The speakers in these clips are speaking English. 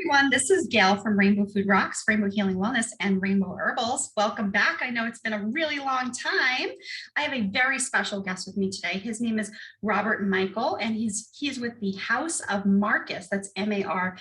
everyone. This is Gail from Rainbow Food Rocks, Rainbow Healing Wellness, and Rainbow Herbals. Welcome back. I know it's been a really long time. I have a very special guest with me today. His name is Robert Michael, and he's with the House of Markus. That's Markus,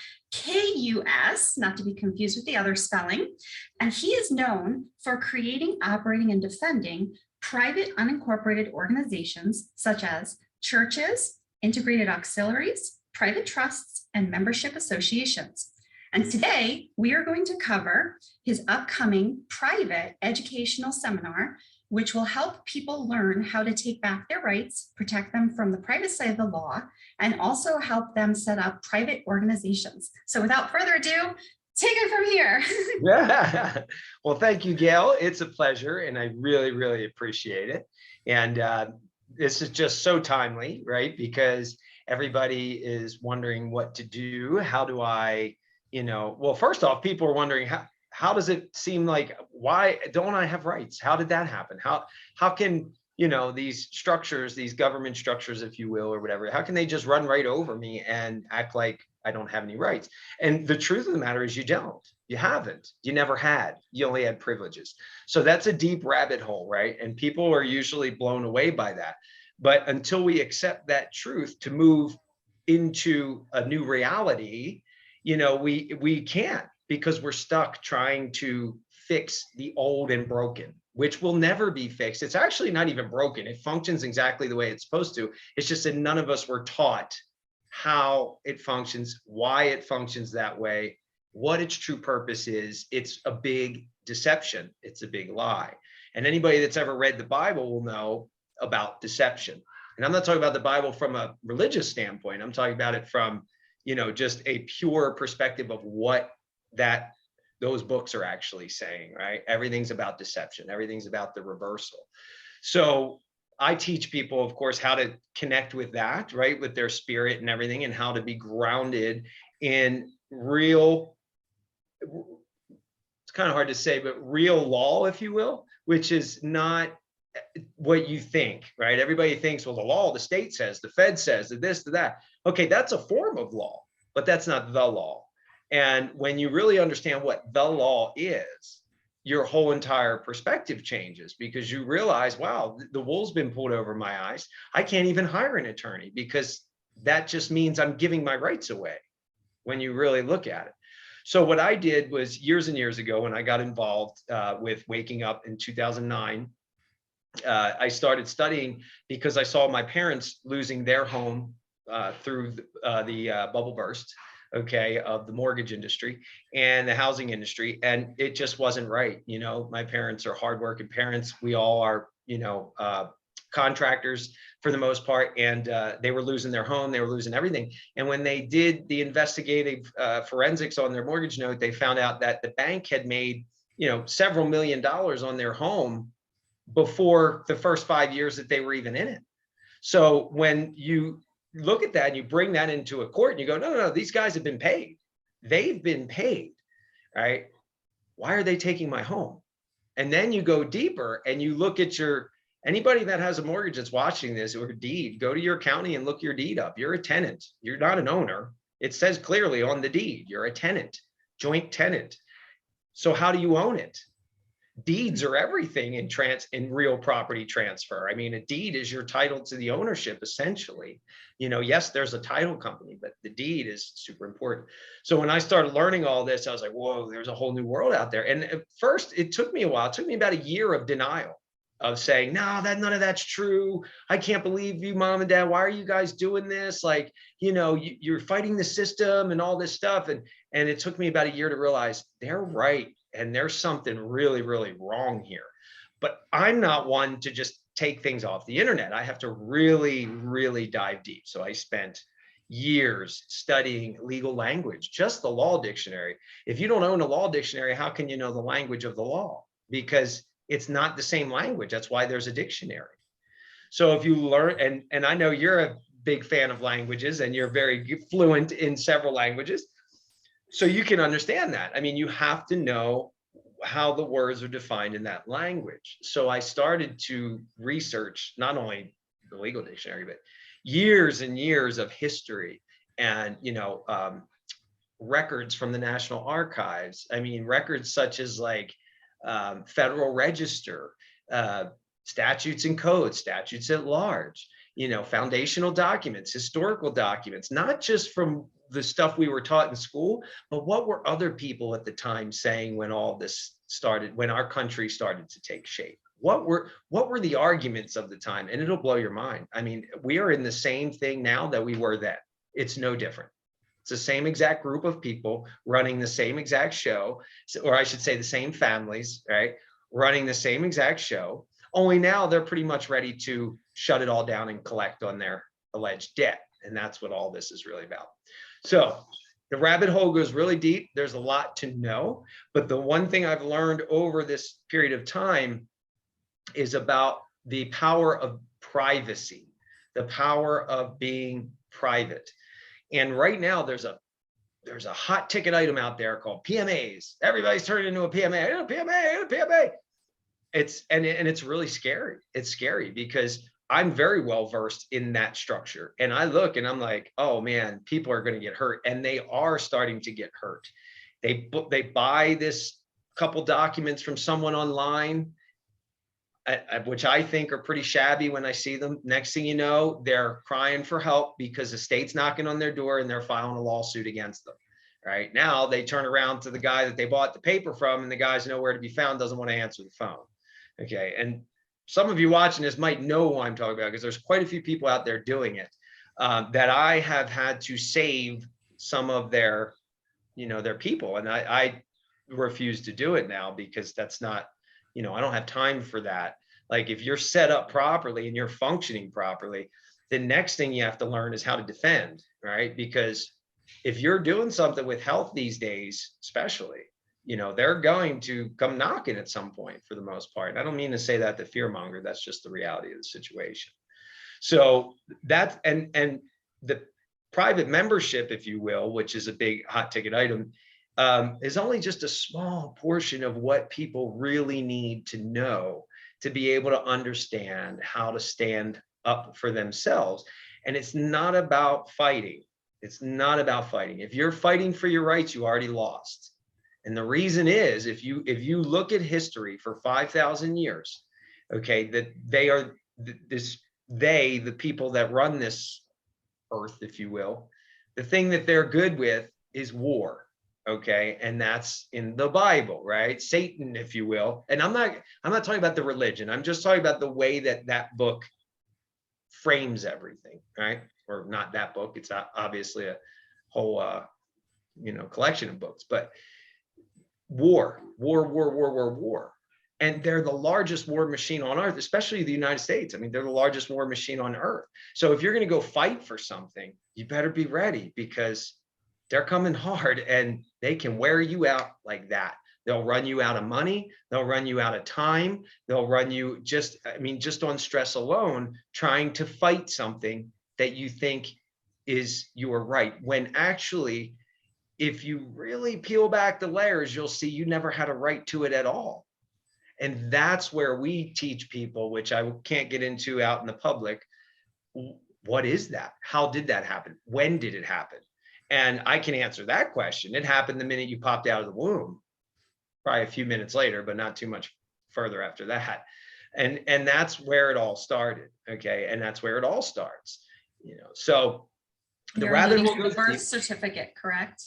not to be confused with the other spelling. And he is known for creating, operating, and defending private unincorporated organizations such as churches, integrated auxiliaries, private trusts, and membership associations. And today we are going to cover his upcoming private educational seminar, which will help people learn how to take back their rights, protect them from the private side of the law, and also help them set up private organizations. So without further ado, take it from here. Yeah. Well, thank you, Gail. It's a pleasure, and I really, really appreciate it. And this is just so timely, right? Because everybody is wondering what to do. How do I, well, first off, people are wondering, how does it seem like, why don't I have rights? How did that happen? How can, these structures, these government structures, if you will, or whatever, how can they just run right over me and act like I don't have any rights? And the truth of the matter is you don't. You haven't. You never had. You only had privileges. So that's a deep rabbit hole, right? And people are usually blown away by that. But until we accept that truth to move into a new reality, we can't, because we're stuck trying to fix the old and broken, which will never be fixed. It's actually not even broken. It functions exactly the way it's supposed to. It's just that none of us were taught how it functions, why it functions that way, what its true purpose is. It's a big deception. It's a big lie. And anybody that's ever read the Bible will know about deception. And I'm not talking about the Bible from a religious standpoint. I'm talking about it from, just a pure perspective of what those books are actually saying, right? Everything's about deception. Everything's about the reversal. So I teach people, of course, how to connect with that, right? With their spirit and everything, and how to be grounded in real, it's kind of hard to say, but real law, if you will, which is not what you think, right? Everybody thinks, well, the law, the state says, the Fed says, the this, the that. Okay, that's a form of law, but that's not the law. And when you really understand what the law is, your whole entire perspective changes, because you realize, wow, the wool's been pulled over my eyes. I can't even hire an attorney, because that just means I'm giving my rights away when you really look at it. So what I did was, years and years ago, when I got involved with Waking Up in 2009, I started studying because I saw my parents losing their home through the bubble burst, okay, of the mortgage industry and the housing industry. And it just wasn't right. My parents are hardworking parents. We all are, contractors for the most part. And they were losing their home. They were losing everything. And when they did the investigative forensics on their mortgage note, they found out that the bank had made, several $1 million on their home before the first 5 years that they were even in it. So when you look at that and you bring that into a court and you go, no, these guys have been paid. They've been paid, right? Why are they taking my home? And then you go deeper and you look at anybody that has a mortgage that's watching this, or a deed, go to your county and look your deed up. You're a tenant. You're not an owner. It says clearly on the deed, you're a tenant, joint tenant. So how do you own it? Deeds are everything in real property transfer. I mean, a deed is your title to the ownership, essentially. Yes, there's a title company, but the deed is super important. So when I started learning all this, I was like, whoa, there's a whole new world out there. And at first, it took me a while. It took me about a year of denial, of saying, no, none of that's true. I can't believe you, mom and dad. Why are you guys doing this? Like, you're fighting the system and all this stuff. And it took me about a year to realize they're right. And there's something really, really wrong here. But I'm not one to just take things off the internet. I have to really, really dive deep. So I spent years studying legal language, just the law dictionary. If you don't own a law dictionary, how can you know the language of the law? Because it's not the same language. That's why there's a dictionary. So if you learn, and I know you're a big fan of languages and you're very fluent in several languages, so you can understand that. I mean, you have to know how the words are defined in that language. So I started to research not only the legal dictionary, but years and years of history and, records from the National Archives. I mean, records such as like Federal Register, statutes and codes, statutes at large, you know, foundational documents, historical documents, not just from the stuff we were taught in school, but what were other people at the time saying when all this started, when our country started to take shape? What were the arguments of the time? And it'll blow your mind. I mean, we are in the same thing now that we were then. It's no different. It's the same exact group of people running the same exact show, or I should say the same families, right? Running the same exact show, only now they're pretty much ready to shut it all down and collect on their alleged debt. And that's what all this is really about. So the rabbit hole goes really deep. There's a lot to know, but the one thing I've learned over this period of time is about the power of privacy, the power of being private. And right now there's a hot ticket item out there called PMAs. Everybody's turning into a PMA, a PMA, a PMA. It's really scary. It's scary because I'm very well versed in that structure. And I look and I'm like, oh man, people are going to get hurt. And they are starting to get hurt. They buy this couple documents from someone online, which I think are pretty shabby when I see them. Next thing you know, they're crying for help because the state's knocking on their door and they're filing a lawsuit against them. Right now, they turn around to the guy that they bought the paper from, and the guy's nowhere to be found, doesn't want to answer the phone. Okay, and some of you watching this might know who I'm talking about because there's quite a few people out there doing it that I have had to save some of their, you know, their people, and I refuse to do it now because that's not. You know, I don't have time for that. Like if you're set up properly and you're functioning properly, the next thing you have to learn is how to defend, right? Because if you're doing something with health these days, especially, you know, they're going to come knocking at some point for the most part. And I don't mean to say that to fearmonger, that's just the reality of the situation. So that, and the private membership, if you will, which is a big hot ticket item, is only just a small portion of what people really need to know to be able to understand how to stand up for themselves. And it's not about fighting. It's not about fighting. If you're fighting for your rights, you already lost. And the reason is, if you look at history for 5,000 years, okay, that they are the people that run this earth, if you will, the thing that they're good with is war. Okay, and that's in the Bible, right? Satan, if you will. And I'm not talking about the religion. I'm just talking about the way that book frames everything, right? Or not that book. It's obviously a whole, you know, collection of books. But war. And they're the largest war machine on earth, especially the United States. I mean, they're the largest war machine on earth. So if you're going to go fight for something, you better be ready because they're coming hard and they can wear you out like that. They'll run you out of money. They'll run you out of time. They'll run you just on stress alone, trying to fight something that you think is your right. When actually, if you really peel back the layers, you'll see you never had a right to it at all. And that's where we teach people, which I can't get into out in the public. What is that? How did that happen? When did it happen? And I can answer that question. It happened the minute you popped out of the womb, probably a few minutes later, but not too much further after that. And that's where it all started. Okay. And that's where it all starts, you know. So the rabbit hole goes birth certificate, correct?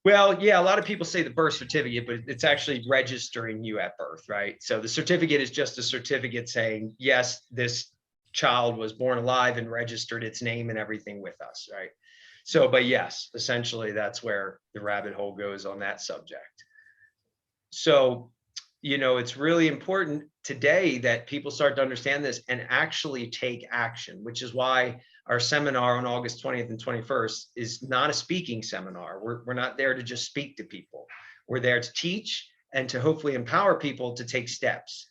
Well, yeah, a lot of people say the birth certificate, but it's actually registering you at birth, right? So the certificate is just a certificate saying, yes, this child was born alive and registered its name and everything with us, right? So, but yes, essentially that's where the rabbit hole goes on that subject. So, you know, it's really important today that people start to understand this and actually take action, which is why our seminar on August 20th and 21st is not a speaking seminar. We're not there to just speak to people. We're there to teach and to hopefully empower people to take steps.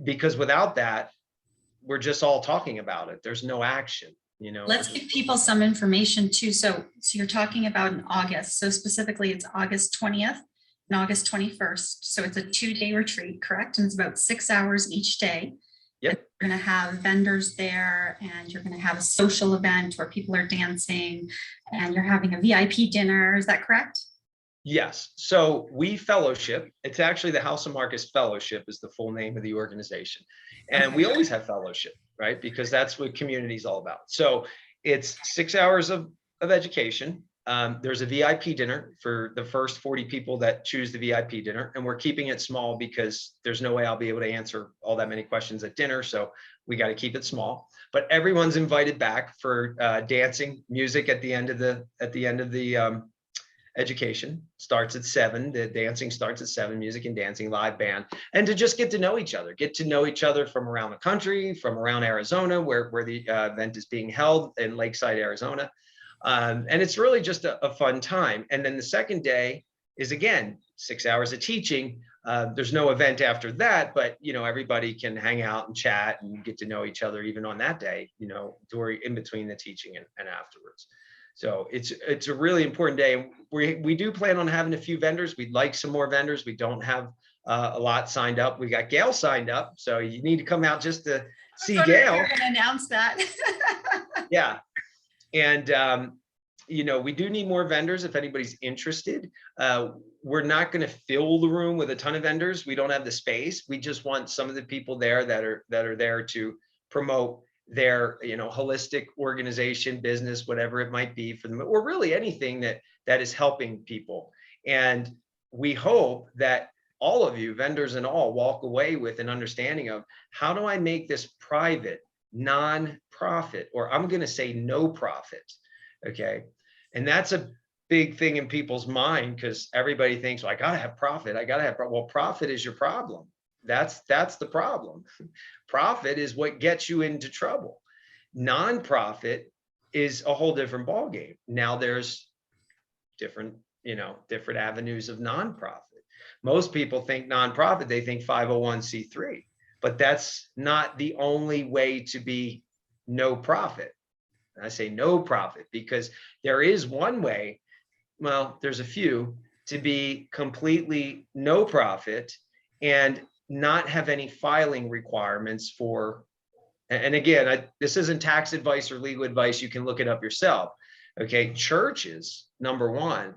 Because without that, we're just all talking about it. There's no action. You know, let's give people some information too. So you're talking about in August. So specifically it's August 20th and August 21st. So it's a 2-day retreat, correct? And it's about 6 hours each day. Yep. You're going to have vendors there, and you're going to have a social event where people are dancing, and you're having a VIP dinner. Is that correct? Yes. So we fellowship. It's actually the House of Markus Fellowship is the full name of the organization. And we always have fellowship, right? Because that's what community is all about. So it's 6 hours of education. There's a VIP dinner for the first 40 people that choose the VIP dinner. And we're keeping it small because there's no way I'll be able to answer all that many questions at dinner. So we got to keep it small. But everyone's invited back for dancing, music at the end of the education starts at 7. The dancing starts at 7, music and dancing, live band, and to just get to know each other from around the country, from around Arizona, where the event is being held in Lakeside, Arizona. And it's really just a fun time. And then the second day is, again, 6 hours of teaching. There's no event after that, but, everybody can hang out and chat and get to know each other even on that day, during in between the teaching and afterwards. So it's a really important day. We do plan on having a few vendors. We'd like some more vendors. We don't have a lot signed up. We got Gail signed up, so you need to come out just to see Gail. You're going to announce that. Yeah, and we do need more vendors if anybody's interested. We're not going to fill the room with a ton of vendors. We don't have the space. We just want some of the people there that are there to promote their holistic organization, business, whatever it might be for them, or really anything that is helping people. And we hope that all of you, vendors and all, walk away with an understanding of, how do I make this private, non-profit, or I'm going to say no profit? Okay. And that's a big thing in people's mind, because everybody thinks, well, I got to have profit. Well, profit is your problem. That's the problem. Profit is what gets you into trouble. Non-profit is a whole different ballgame. Now there's different avenues of non-profit. Most people think non-profit, they think 501c3, but that's not the only way to be no profit. And I say no profit because there is one way, well, there's a few, to be completely no profit and not have any filing requirements for, and again, this isn't tax advice or legal advice. You can look it up yourself. Okay. Churches, number one,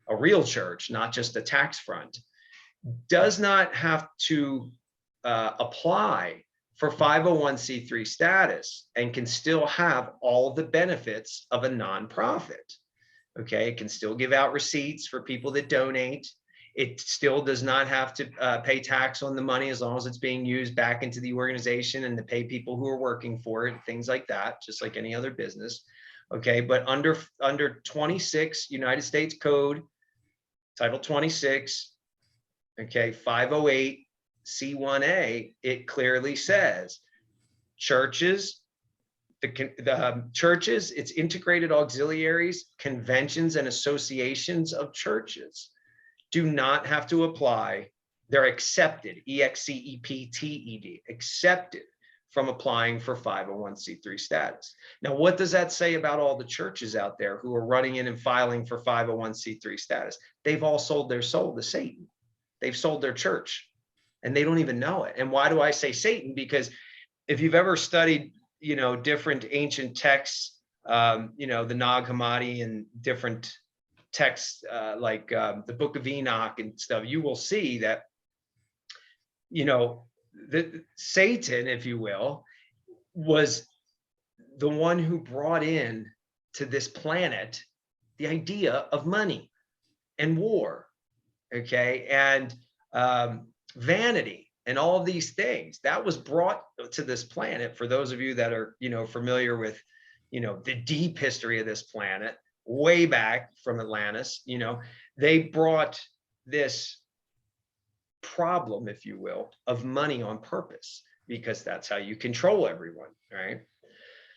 a real church, not just a tax front, does not have to apply for 501c3 status and can still have all the benefits of a nonprofit. Okay. It can still give out receipts for people that donate. It still does not have to pay tax on the money as long as it's being used back into the organization and to pay people who are working for it, things like that, just like any other business. Okay, but under 26 United States Code, Title 26, okay, 508 C1A, it clearly says churches, the churches, its integrated auxiliaries, conventions, and associations of churches do not have to apply. They're accepted, EXCEPTED, accepted from applying for 501c3 status. Now, what does that say about all the churches out there who are running in and filing for 501c3 status? They've all sold their soul to Satan. They've sold their church and they don't even know it. And why do I say Satan? Because if you've ever studied, different ancient texts, the Nag Hammadi and different texts like the Book of Enoch and stuff, you will see that, the Satan, if you will, was the one who brought in to this planet the idea of money and war, okay, and vanity and all of these things. That was brought to this planet. For those of you that are, familiar with, the deep history of this planet, way back from Atlantis, they brought this problem, if you will, of money on purpose, because that's how you control everyone, right?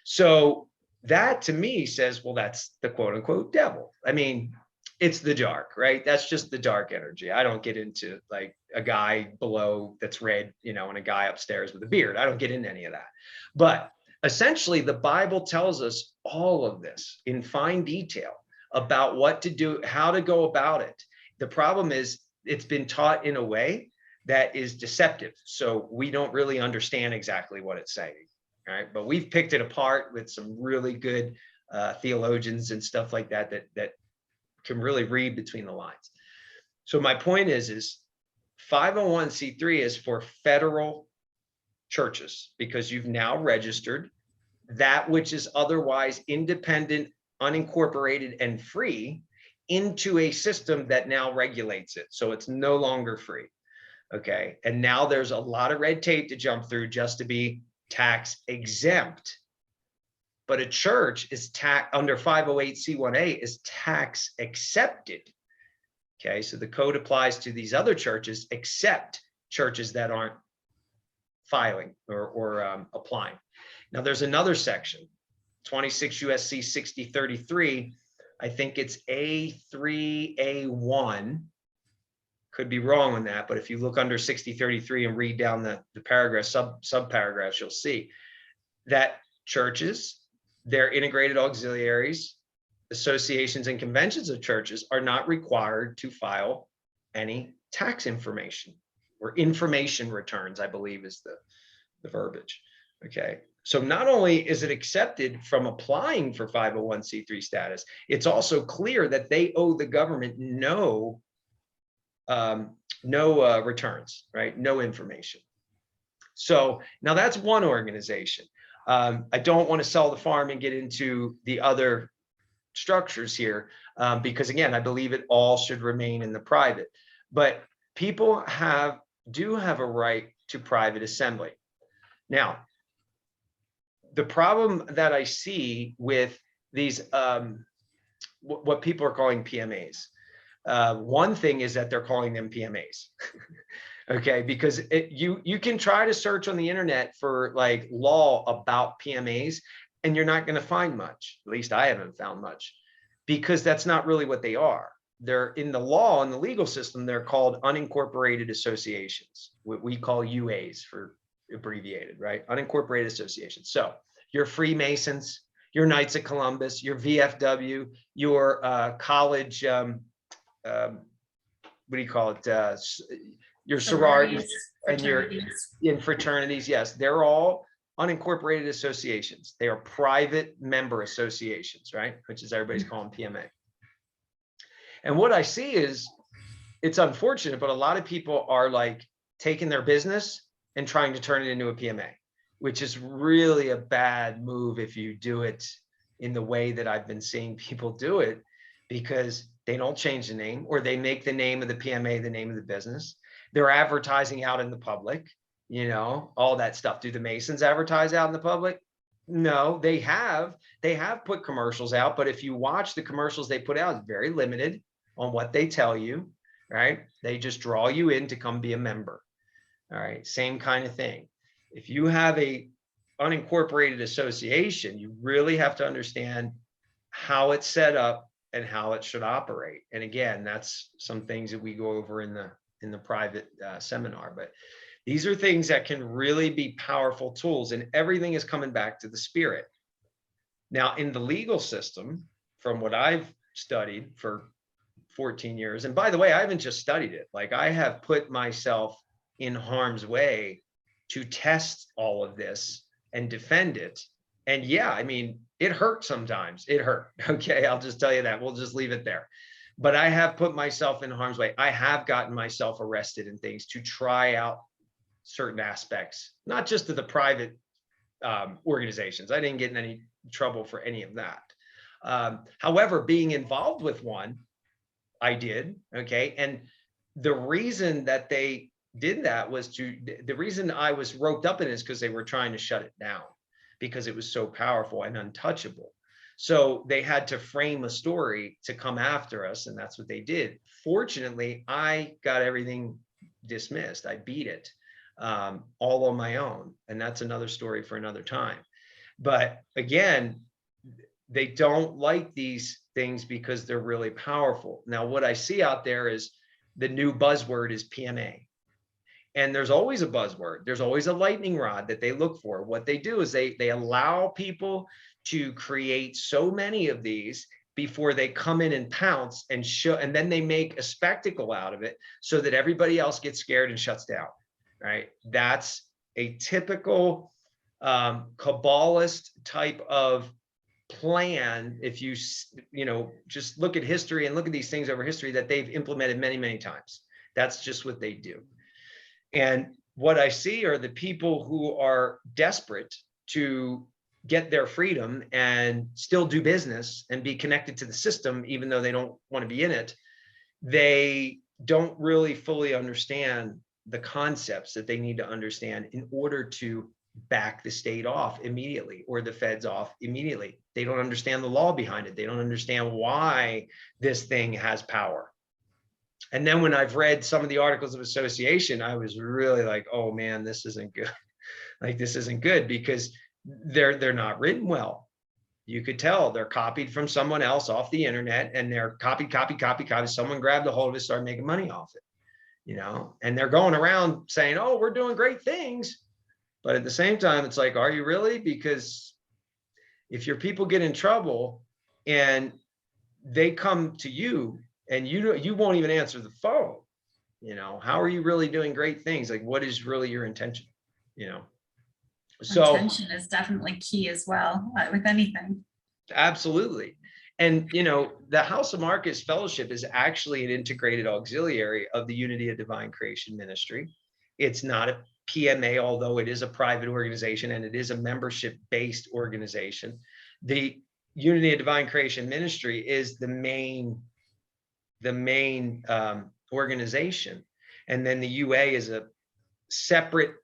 So that to me says, well, that's the quote unquote devil. I mean, it's the dark, right? That's just the dark energy. I don't get into like a guy below that's red, and a guy upstairs with a beard. I don't get into any of that. But essentially, the Bible tells us all of this in fine detail about what to do, how to go about it. The problem is it's been taught in a way that is deceptive. So we don't really understand exactly what it's saying. All right. But we've picked it apart with some really good theologians and stuff like that, that can really read between the lines. So my point is 501c3 is for federal churches, because you've now registered that which is otherwise independent, unincorporated, and free into a system that now regulates it. So it's no longer free. Okay. And now there's a lot of red tape to jump through just to be tax exempt. But a church is under 508c1a is tax accepted. Okay. So the code applies to these other churches, except churches that aren't filing or applying. Now there's another section, 26 USC 6033. I think it's A3A1. Could be wrong on that, but if you look under 6033 and read down the paragraph, sub paragraphs, you'll see that churches, their integrated auxiliaries, associations, and conventions of churches are not required to file any tax information, or information returns, I believe is the verbiage. Okay. So not only is it accepted from applying for 501c3 status, it's also clear that they owe the government no returns, right? No information. So now that's one organization. I don't want to sell the farm and get into the other structures here, because again, I believe it all should remain in the private. But people do have a right to private assembly. Now, the problem that I see with these, what people are calling PMAs, one thing is that they're calling them PMAs. Okay, because you can try to search on the internet for like law about PMAs, and you're not going to find much. At least I haven't found much, because that's not really what they are. They're in the law, in the legal system, they're called unincorporated associations, what we call UAs for abbreviated, right? Unincorporated associations. So your Freemasons, your Knights of Columbus, your VFW, your college, what do you call it? Your sororities and your fraternities. Yes, they're all unincorporated associations. They are private member associations, right? Which is everybody's calling PMA. And what I see is, it's unfortunate, but a lot of people are like taking their business and trying to turn it into a PMA, which is really a bad move if you do it in the way that I've been seeing people do it, because they don't change the name, or they make the name of the PMA the name of the business. They're advertising out in the public, you know, all that stuff. Do the Masons advertise out in the public? No, they have put commercials out, but if you watch the commercials they put out, it's very limited on what they tell you, right? They just draw you in to come be a member. All right, same kind of thing. If you have a unincorporated association, you really have to understand how it's set up and how it should operate. And again, that's some things that we go over in the private seminar. But these are things that can really be powerful tools, and everything is coming back to the spirit. Now, in the legal system, from what I've studied for 14 years, and by the way, I haven't just studied it, like I have put myself in harm's way to test all of this and defend it. And yeah, I mean, it hurt sometimes. It hurt. Okay, I'll just tell you that. We'll just leave it there. But I have put myself in harm's way. I have gotten myself arrested in things to try out certain aspects, not just of the private organizations. I didn't get in any trouble for any of that. However, being involved with one, I did. Okay. And the reason that they did that was the reason I was roped up in it is because they were trying to shut it down, because it was so powerful and untouchable. So they had to frame a story to come after us, and that's what they did. Fortunately, I got everything dismissed. I beat it all on my own, and that's another story for another time. But again, they don't like these things because they're really powerful. Now, what I see out there is the new buzzword is PMA. And there's always a buzzword. There's always a lightning rod that they look for. What they do is they allow people to create so many of these, before they come in and pounce and show, and then they make a spectacle out of it so that everybody else gets scared and shuts down, right? That's a typical Kabbalist type of plan. If you just look at history and look at these things over history that they've implemented many, many times. That's just what they do. And what I see are the people who are desperate to get their freedom and still do business and be connected to the system, even though they don't want to be in it. They don't really fully understand the concepts that they need to understand in order to back the state off immediately or the feds off immediately. They don't understand the law behind it. They don't understand why this thing has power. And then when I've read some of the articles of association, I was really like, oh man, this isn't good. Like, this isn't good, because they're not written well. You could tell they're copied from someone else off the internet, and they're copy. Someone grabbed a hold of it, started making money off it, and they're going around saying, oh, we're doing great things. But at the same time, it's like, are you really? Because if your people get in trouble and they come to you and you won't even answer the phone, how are you really doing great things? Like, what is really your intention? So intention is definitely key as well with anything. Absolutely. And, the House of Markus Fellowship is actually an integrated auxiliary of the Unity of Divine Creation Ministry. It's not a PMA, although it is a private organization and it is a membership-based organization. The Unity of Divine Creation Ministry is the main organization. And then the UA is a separate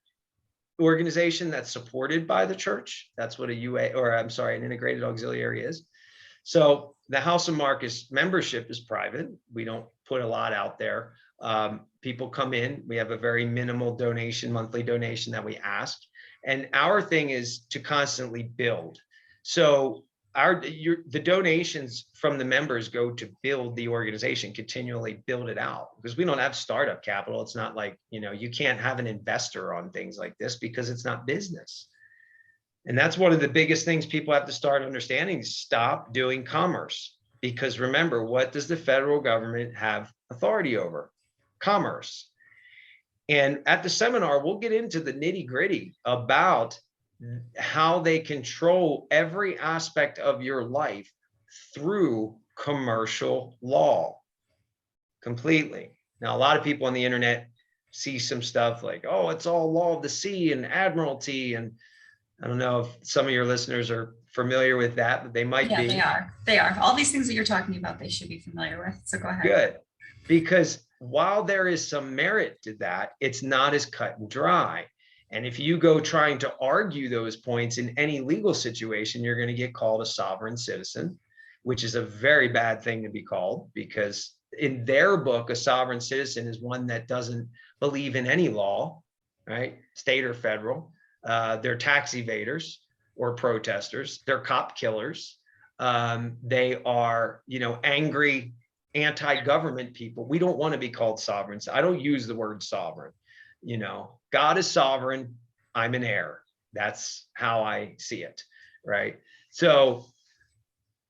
organization that's supported by the church. That's what a UA, or I'm sorry, an integrated auxiliary is. So the House of Markus membership is private. We don't put a lot out there. People come in, we have a very minimal donation, monthly donation that we ask. And our thing is to constantly build. So the donations from the members go to build the organization, continually build it out, because we don't have startup capital. It's not like, you can't have an investor on things like this because it's not business. And that's one of the biggest things people have to start understanding: stop doing commerce. Because remember, what does the federal government have authority over? Commerce. And at the seminar, we'll get into the nitty-gritty about how they control every aspect of your life through commercial law completely. Now, a lot of people on the internet see some stuff like, oh, it's all law of the sea and admiralty. And I don't know if some of your listeners are familiar with that, but they might be. Yeah, they are. All these things that you're talking about, they should be familiar with. So go ahead. Good. Because while there is some merit to that, it's not as cut and dry. And if you go trying to argue those points in any legal situation, you're going to get called a sovereign citizen, which is a very bad thing to be called, because in their book, a sovereign citizen is one that doesn't believe in any law, right? State or federal. They're tax evaders or protesters. They're cop killers. They are, angry anti-government people. We don't want to be called sovereigns. I don't use the word sovereign. God is sovereign. I'm an heir. That's how I see it, right? So,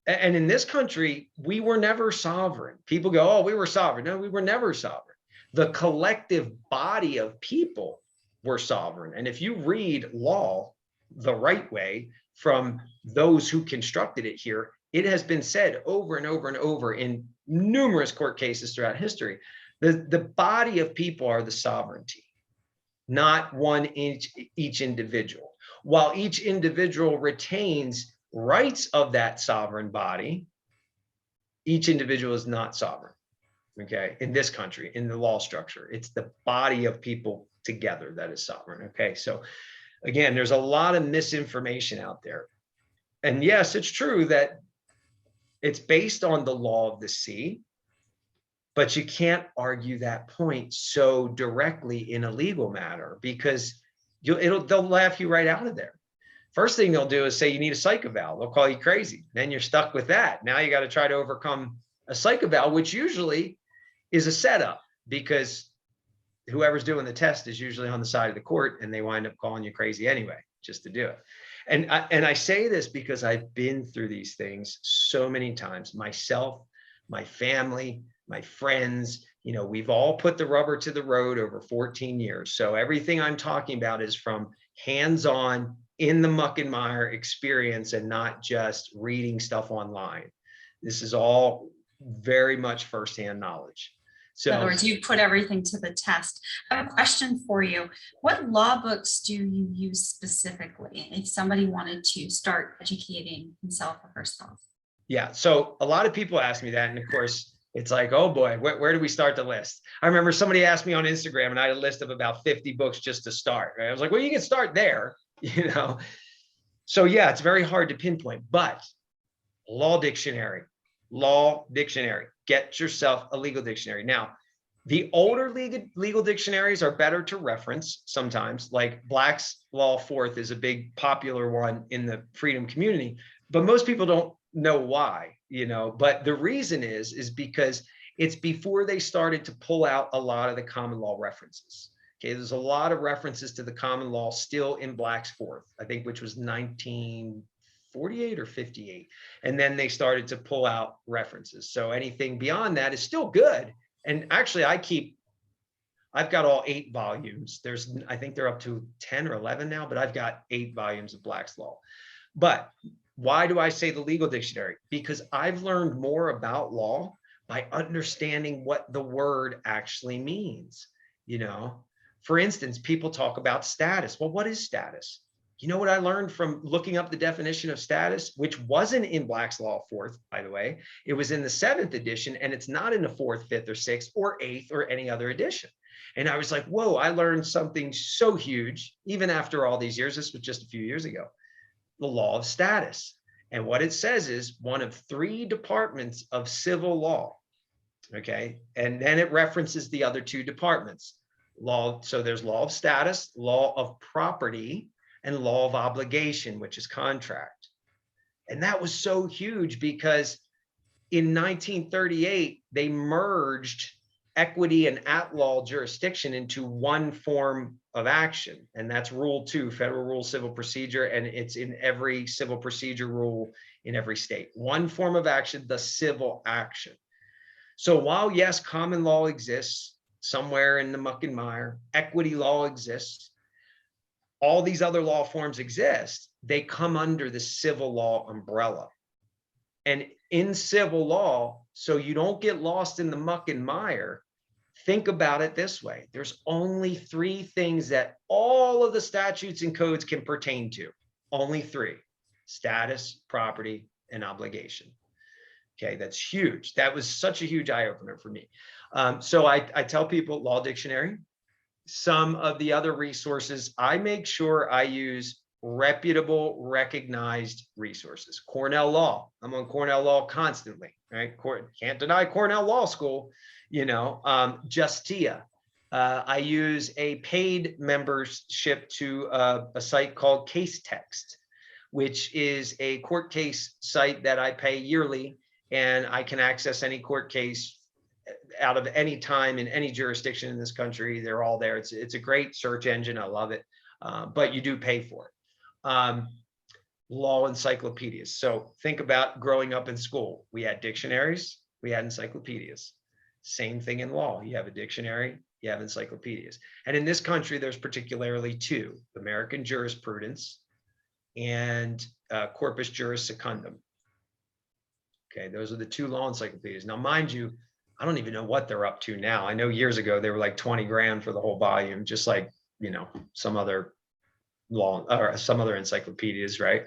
and in this country, we were never sovereign. People go, oh, we were sovereign. No, we were never sovereign. The collective body of people were sovereign. And if you read law the right way from those who constructed it here, it has been said over and over and over in numerous court cases throughout history. The body of people are the sovereignty, not one each individual. While each individual retains rights of that sovereign body, each individual is not sovereign. Okay, in this country, in the law structure, it's the body of people together that is sovereign. Okay, so again, there's a lot of misinformation out there. And yes, it's true that it's based on the law of the sea, but you can't argue that point so directly in a legal matter, because they'll laugh you right out of there. First thing they'll do is say you need a psych eval. They'll call you crazy. Then you're stuck with that. Now you got to try to overcome a psych eval, which usually is a setup, because whoever's doing the test is usually on the side of the court and they wind up calling you crazy anyway, just to do it. And I say this because I've been through these things so many times, myself, my family, my friends, we've all put the rubber to the road over 14 years. So everything I'm talking about is from hands-on, in the muck and mire experience, and not just reading stuff online. This is all very much firsthand knowledge. In other So words, you put everything to the test. I have a question for you. What law books do you use specifically if somebody wanted to start educating himself or herself? yeah, so a lot of people ask me that, and of course it's like, oh boy, where do we start the list? I remember somebody asked me on Instagram, and I had a list of about 50 books just to start, right? I was like, well, you can start there. So yeah, it's very hard to pinpoint, but law dictionary, get yourself a legal dictionary. Now, the older legal dictionaries are better to reference sometimes, like Black's Law Fourth is a big popular one in the freedom community, but most people don't know why, but the reason is because it's before they started to pull out a lot of the common law references. Okay, there's a lot of references to the common law still in Black's Fourth, I think, which was 1948 or 58. And then they started to pull out references. So anything beyond that is still good. And actually, I've got all 8 volumes. I think they're up to 10 or 11 now, but I've got 8 volumes of Black's Law. But why do I say the legal dictionary? Because I've learned more about law by understanding what the word actually means. For instance, people talk about status. Well, what is status? You know what I learned from looking up the definition of status, which wasn't in Black's Law Fourth, by the way. It was in the 7th edition, and it's not in the 4th, 5th, or 6th, or 8th, or any other edition. And I was like, whoa, I learned something so huge, even after all these years. This was just a few years ago. The law of status. And what it says is one of 3 departments of civil law. Okay. And then it references the other 2 departments. Law. So there's law of status, law of property, and law of obligation, which is contract. And that was so huge because in 1938, they merged equity and at-law jurisdiction into one form of action. And that's Rule 2, Federal Rule Civil Procedure. And it's in every civil procedure rule in every state. One form of action, the civil action. So while, yes, common law exists somewhere in the muck and mire, equity law exists, all these other law forms exist, they come under the civil law umbrella. And in civil law, so you don't get lost in the muck and mire, think about it this way. There's only 3 things that all of the statutes and codes can pertain to. Only 3: status, property, and obligation. Okay, that's huge. That was such a huge eye-opener for me. So I tell people law dictionary. Some of the other resources, I make sure I use reputable, recognized resources. Cornell Law. I'm on Cornell Law constantly, right? Can't deny Cornell Law School, Justia. I use a paid membership to a site called Case Text, which is a court case site that I pay yearly, and I can access any court case out of any time in any jurisdiction in this country. They're all there. It's a great search engine. I love it, but you do pay for it. Law encyclopedias. So think about growing up in school. We had dictionaries, we had encyclopedias. Same thing in law. You have a dictionary, you have encyclopedias. And in this country, there's particularly 2: American jurisprudence and Corpus Juris Secundum. Okay, those are the 2 law encyclopedias. Now, mind you, I don't even know what they're up to now. I know years ago they were like 20 grand for the whole volume, just like, some other law or some other encyclopedias, right?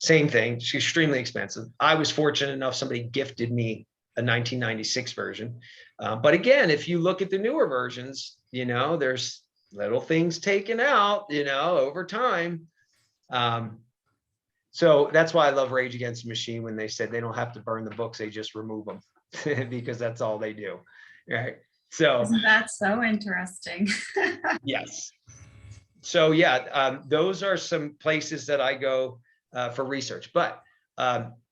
Same thing. It's extremely expensive. I was fortunate enough, somebody gifted me a 1996 version. But again, if you look at the newer versions, there's little things taken out, over time. So that's why I love Rage Against the Machine when they said they don't have to burn the books, they just remove them. Because that's all they do, right? So isn't that so interesting? yes. So yeah, those are some places that I go for research. But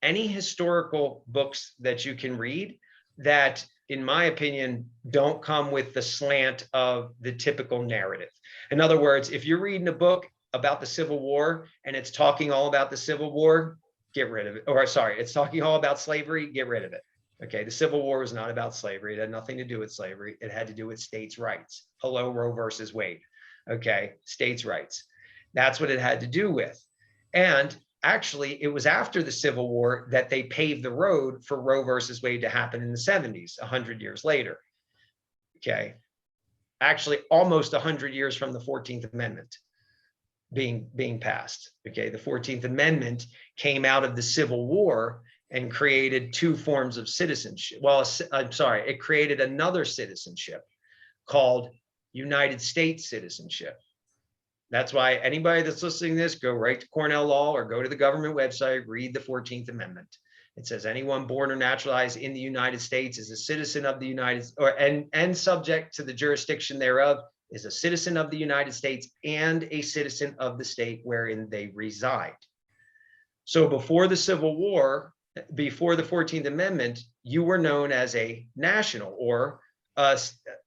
any historical books that you can read that, in my opinion, don't come with the slant of the typical narrative. In other words, if you're reading a book about the Civil War and it's talking all about the Civil War, get rid of it. Or sorry, it's talking all about slavery, get rid of it. Okay, the Civil War was not about slavery. It had nothing to do with slavery. It had to do with states' rights. Hello, Roe versus Wade. Okay, states' rights. That's what it had to do with. And actually, it was after the Civil War that they paved the road for Roe versus Wade to happen in the 70s, 100 years later. Okay, actually almost 100 years from the 14th Amendment being passed. Okay, the 14th Amendment came out of the Civil War and created two forms of citizenship. Well, I'm sorry, it created another citizenship called United States citizenship. That's why anybody that's listening to this, go right to Cornell Law or go to the government website, read the 14th Amendment. It says anyone born or naturalized in the United States is a citizen of the United States, and subject to the jurisdiction thereof is a citizen of the United States and a citizen of the state wherein they reside. So before the Civil War, before the 14th Amendment, you were known as a national or an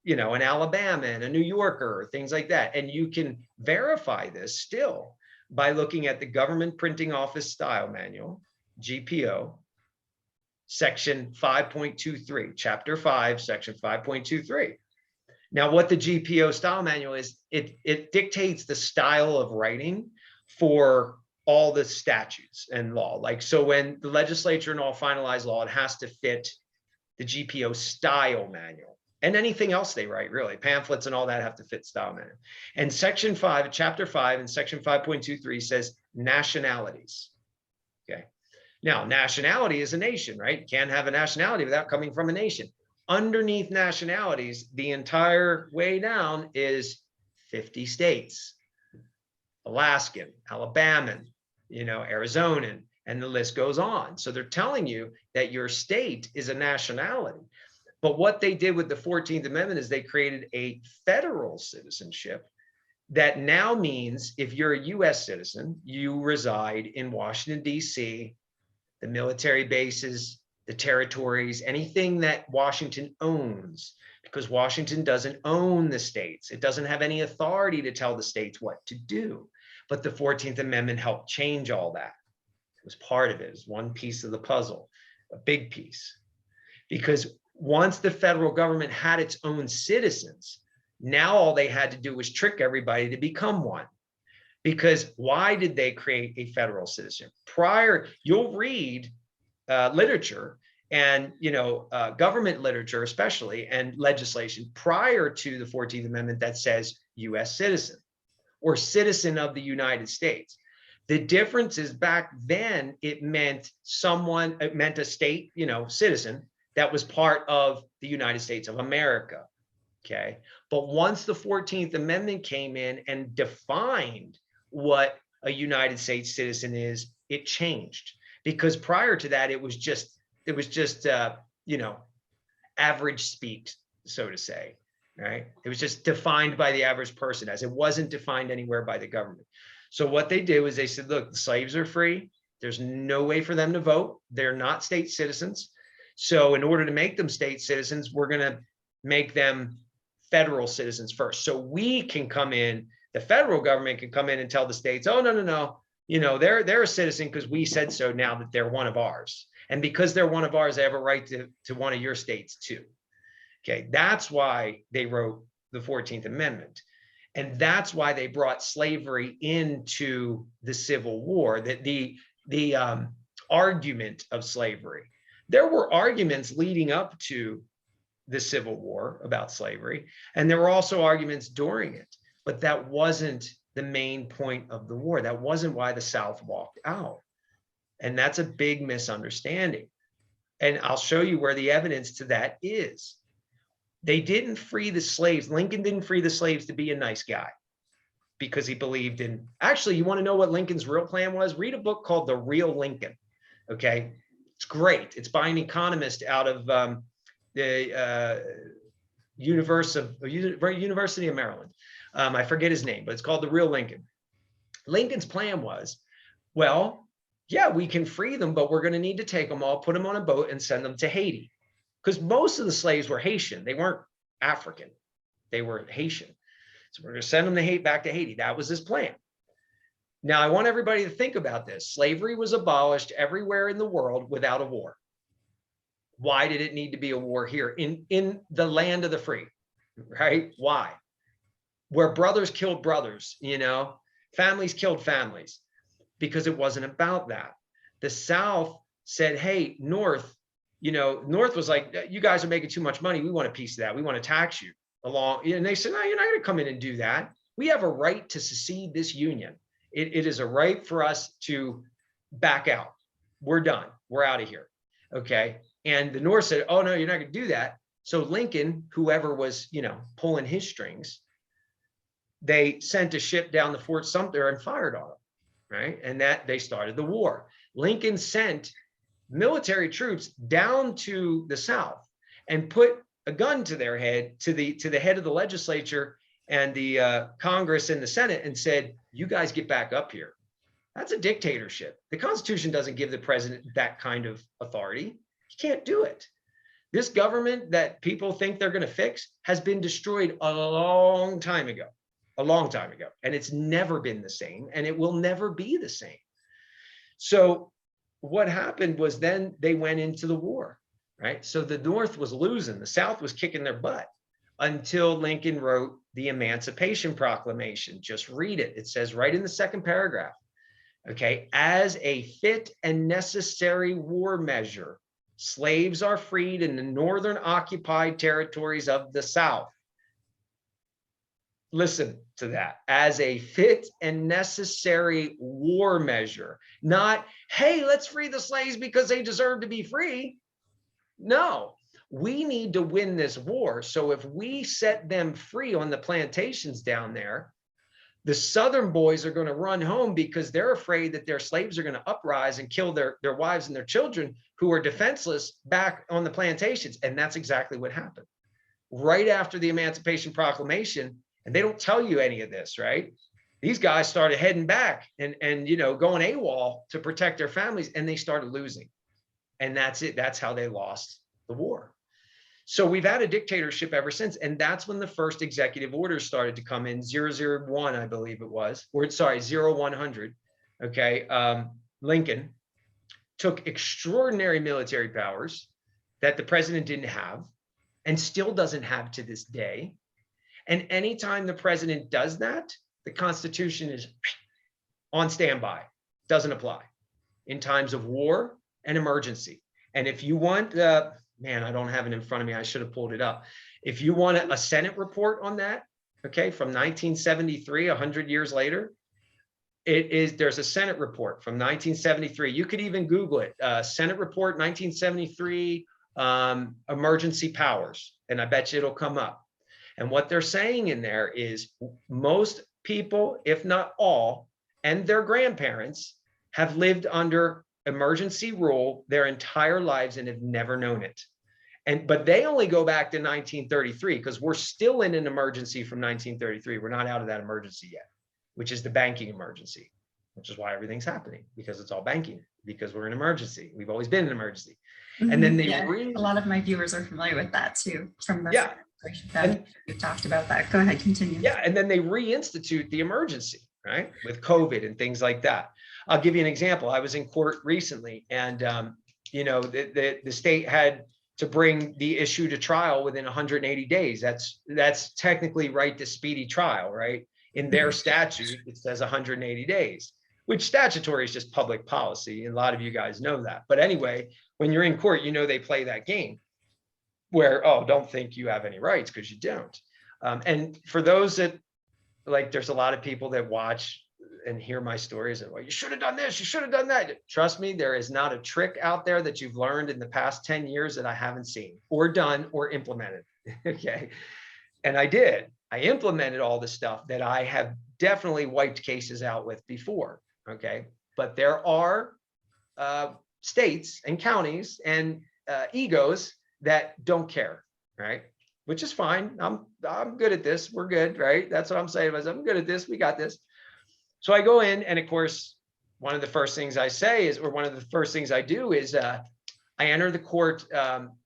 Alabaman, a New Yorker, things like that. And you can verify this still by looking at the Government Printing Office Style Manual, GPO, Section 5.23, Chapter 5, Section 5.23. Now, what the GPO Style Manual is, it dictates the style of writing for all the statutes and law. Like, so when the legislature and all finalize law, it has to fit the GPO Style Manual. And anything else they write, really, pamphlets and all that have to fit style manual. And Section 5, Chapter 5, and Section 5.23 says nationalities. Okay. Now, nationality is a nation, right? You can't have a nationality without coming from a nation. Underneath nationalities, the entire way down is 50 states. Alaskan, Alabaman, Arizonan, and the list goes on. So they're telling you that your state is a nationality. But what they did with the 14th Amendment is they created a federal citizenship that now means if you're a US citizen, you reside in Washington, D.C., the military bases, the territories, anything that Washington owns, because Washington doesn't own the states. It doesn't have any authority to tell the states what to do. But the 14th Amendment helped change all that. It was part of it. It was one piece of the puzzle, a big piece. Because once the federal government had its own citizens, now all they had to do was trick everybody to become one. Because why did they create a federal citizenship? You'll read literature and government literature especially, and legislation prior to the 14th Amendment that says U.S. citizen or citizen of the United States. The difference is back then it meant a state, citizen that was part of the United States of America. Okay. But once the 14th Amendment came in and defined what a United States citizen is, it changed. Because prior to that, it was just average speak, so to say, right? It was just defined by the average person, as it wasn't defined anywhere by the government. So what they did was they said, look, the slaves are free. There's no way for them to vote. They're not state citizens. So in order to make them state citizens, we're going to make them federal citizens first. So we can come in, the federal government can come in and tell the states, oh, no. They're a citizen because we said so now that they're one of ours. And because they're one of ours, they have a right to one of your states too. Okay, that's why they wrote the 14th Amendment. And that's why they brought slavery into the Civil War, that the argument of slavery. There were arguments leading up to the Civil War about slavery, and there were also arguments during it, but that wasn't the main point of the war. That wasn't why the South walked out. And that's a big misunderstanding. And I'll show you where the evidence to that is. They didn't free the slaves. Lincoln didn't free the slaves to be a nice guy because he believed in, actually, you want to know what Lincoln's real plan was? Read a book called The Real Lincoln. Okay. It's great. It's by an economist out of the University of Maryland. I forget his name, but it's called The Real Lincoln. Lincoln's plan was, well, yeah, we can free them, but we're going to need to take them all, put them on a boat and send them to Haiti. Because most of the slaves were Haitian. They weren't African. They were Haitian. So we're going to send them back to Haiti. That was his plan. Now, I want everybody to think about this. Slavery was abolished everywhere in the world without a war. Why did it need to be a war here in the land of the free, right? Why? Where brothers killed brothers, you know, families killed families, because it wasn't about that. The South said, hey, North, you know, North was like, you guys are making too much money. We want a piece of that. We want to tax you along. And they said, no, you're not going to come in and do that. We have a right to secede this union. It is a right for us to back out. We're done. We're out of here. Okay. And the North said, oh, no, you're not going to do that. So Lincoln, whoever was, you know, pulling his strings, they sent a ship down to Fort Sumter and fired on them. Right. And that they started the war. Lincoln sent military troops down to the South and put a gun to their head, to the head of the legislature and the Congress and the Senate, and said, you guys get back up here. That's a dictatorship. The Constitution doesn't give the president that kind of authority. He can't do it. This government that people think they're going to fix has been destroyed a long time ago, and it's never been the same, and it will never be the same. So what happened was then they went into the war, right? So the North was losing, the South was kicking their butt until Lincoln wrote the Emancipation Proclamation. Just read it. It says right in the second paragraph, okay, as a fit and necessary war measure, slaves are freed in the northern occupied territories of the South. Listen to that. As a fit and necessary war measure, not, hey, let's free the slaves because they deserve to be free. No, we need to win this war. So if we set them free on the plantations down there, the Southern boys are going to run home because they're afraid that their slaves are going to uprise and kill their wives and their children who are defenseless back on the plantations. And that's exactly what happened. Right after the Emancipation Proclamation, and they don't tell you any of this, right? These guys started heading back and you know, going AWOL to protect their families, and they started losing. And that's it. That's how they lost the war. So we've had a dictatorship ever since. And that's when the first executive orders started to come in, 001, I believe it was, or sorry, 0100. Okay. Lincoln took extraordinary military powers that the president didn't have and still doesn't have to this day. And anytime the president does that, the Constitution is on standby, doesn't apply in times of war and emergency. And if you want, man, I don't have it in front of me. I should have pulled it up. If you want a Senate report on that, okay, from 1973, 100 years later, there's a Senate report from 1973. You could even Google it, Senate report 1973, emergency powers, and I bet you it'll come up. And what they're saying in there is most people, if not all, and their grandparents have lived under emergency rule their entire lives and have never known it. But they only go back to 1933 because we're still in an emergency from 1933. We're not out of that emergency yet, which is the banking emergency, which is why everything's happening, because it's all banking, because we're in emergency. We've always been in emergency. And then they a lot of my viewers are familiar with that too, from the we've talked about that. Go ahead, continue. Yeah, and then they reinstitute the emergency, right, with COVID and things like that. I'll give you an example. I was in court recently, and you know, the state had to bring the issue to trial within 180 days. That's technically right to speedy trial, right? In their statute, it says 180 days, which statutory is just public policy. And a lot of you guys know that. But anyway, when you're in court, you know they play that game where, oh, don't think you have any rights, because you don't. And for those that, like, there's a lot of people that watch and hear my stories and, well, you should have done this, you should have done that. Trust me, there is not a trick out there that you've learned in the past 10 years that I haven't seen or done or implemented. Okay. And I did. I implemented all the stuff that I have definitely wiped cases out with before. Okay. But there are states and counties and egos that don't care, right? Which is fine. I'm good at this. We're good, right? That's what I'm saying. I'm good at this. We got this. So I go in, and of course, one of the first things I say is, or one of the first things I do is I enter the court,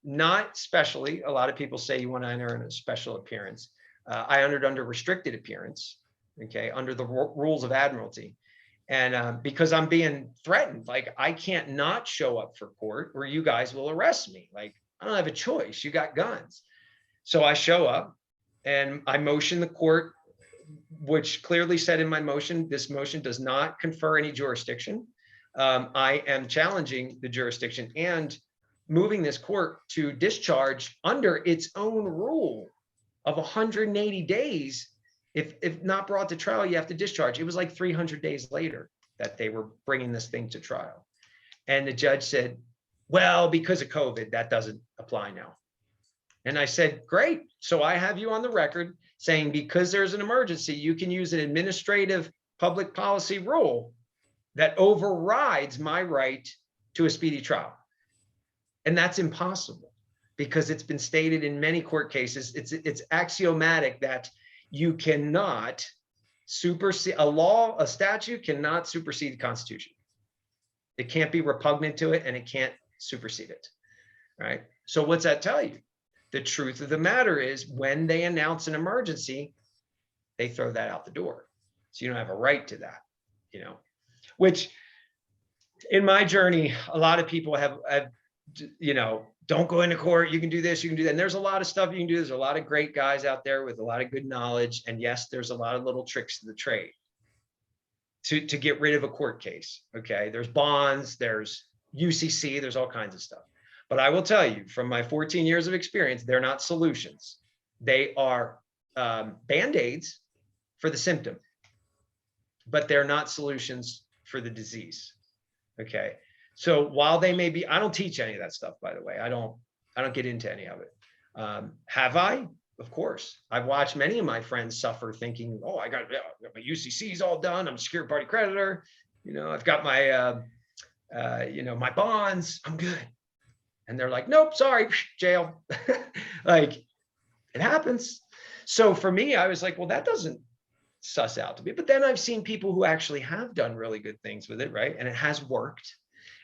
not specially. A lot of people say you want to enter in a special appearance. I entered under restricted appearance, okay, under the rules of admiralty. And because I'm being threatened, like I can't not show up for court or you guys will arrest me. Like I don't have a choice. You got guns. So I show up and I motion the court, which clearly said in my motion, this motion does not confer any jurisdiction. I am challenging the jurisdiction and moving this court to discharge under its own rule of 180 days. If not brought to trial, you have to discharge. It was like 300 days later that they were bringing this thing to trial. And the judge said, well, because of COVID, that doesn't apply now. And I said, great. So I have you on the record saying, because there's an emergency, you can use an administrative public policy rule that overrides my right to a speedy trial. And that's impossible because it's been stated in many court cases. It's axiomatic that you cannot supersede a statute cannot supersede the Constitution. It can't be repugnant to it and it can't supersede it, right? So what's that tell you? The truth of the matter is when they announce an emergency, they throw that out the door. So you don't have a right to that, which in my journey, a lot of people have don't go into court. You can do this, you can do that. And there's a lot of stuff you can do. There's a lot of great guys out there with a lot of good knowledge. And yes, there's a lot of little tricks to the trade to get rid of a court case. Okay. There's bonds, there's UCC, there's all kinds of stuff. But I will tell you from my 14 years of experience, they're not solutions. They are Band-Aids for the symptom, but they're not solutions for the disease. Okay. So while they may be, I don't teach any of that stuff, by the way. I don't get into any of it. Have I? Of course. I've watched many of my friends suffer thinking, oh, I got my UCCs all done. I'm a secured party creditor. I've got my, my bonds. I'm good. And they're like, nope, sorry, jail. Like it happens. So for me, I was like, well, that doesn't suss out to me. But then I've seen people who actually have done really good things with it, right? And it has worked.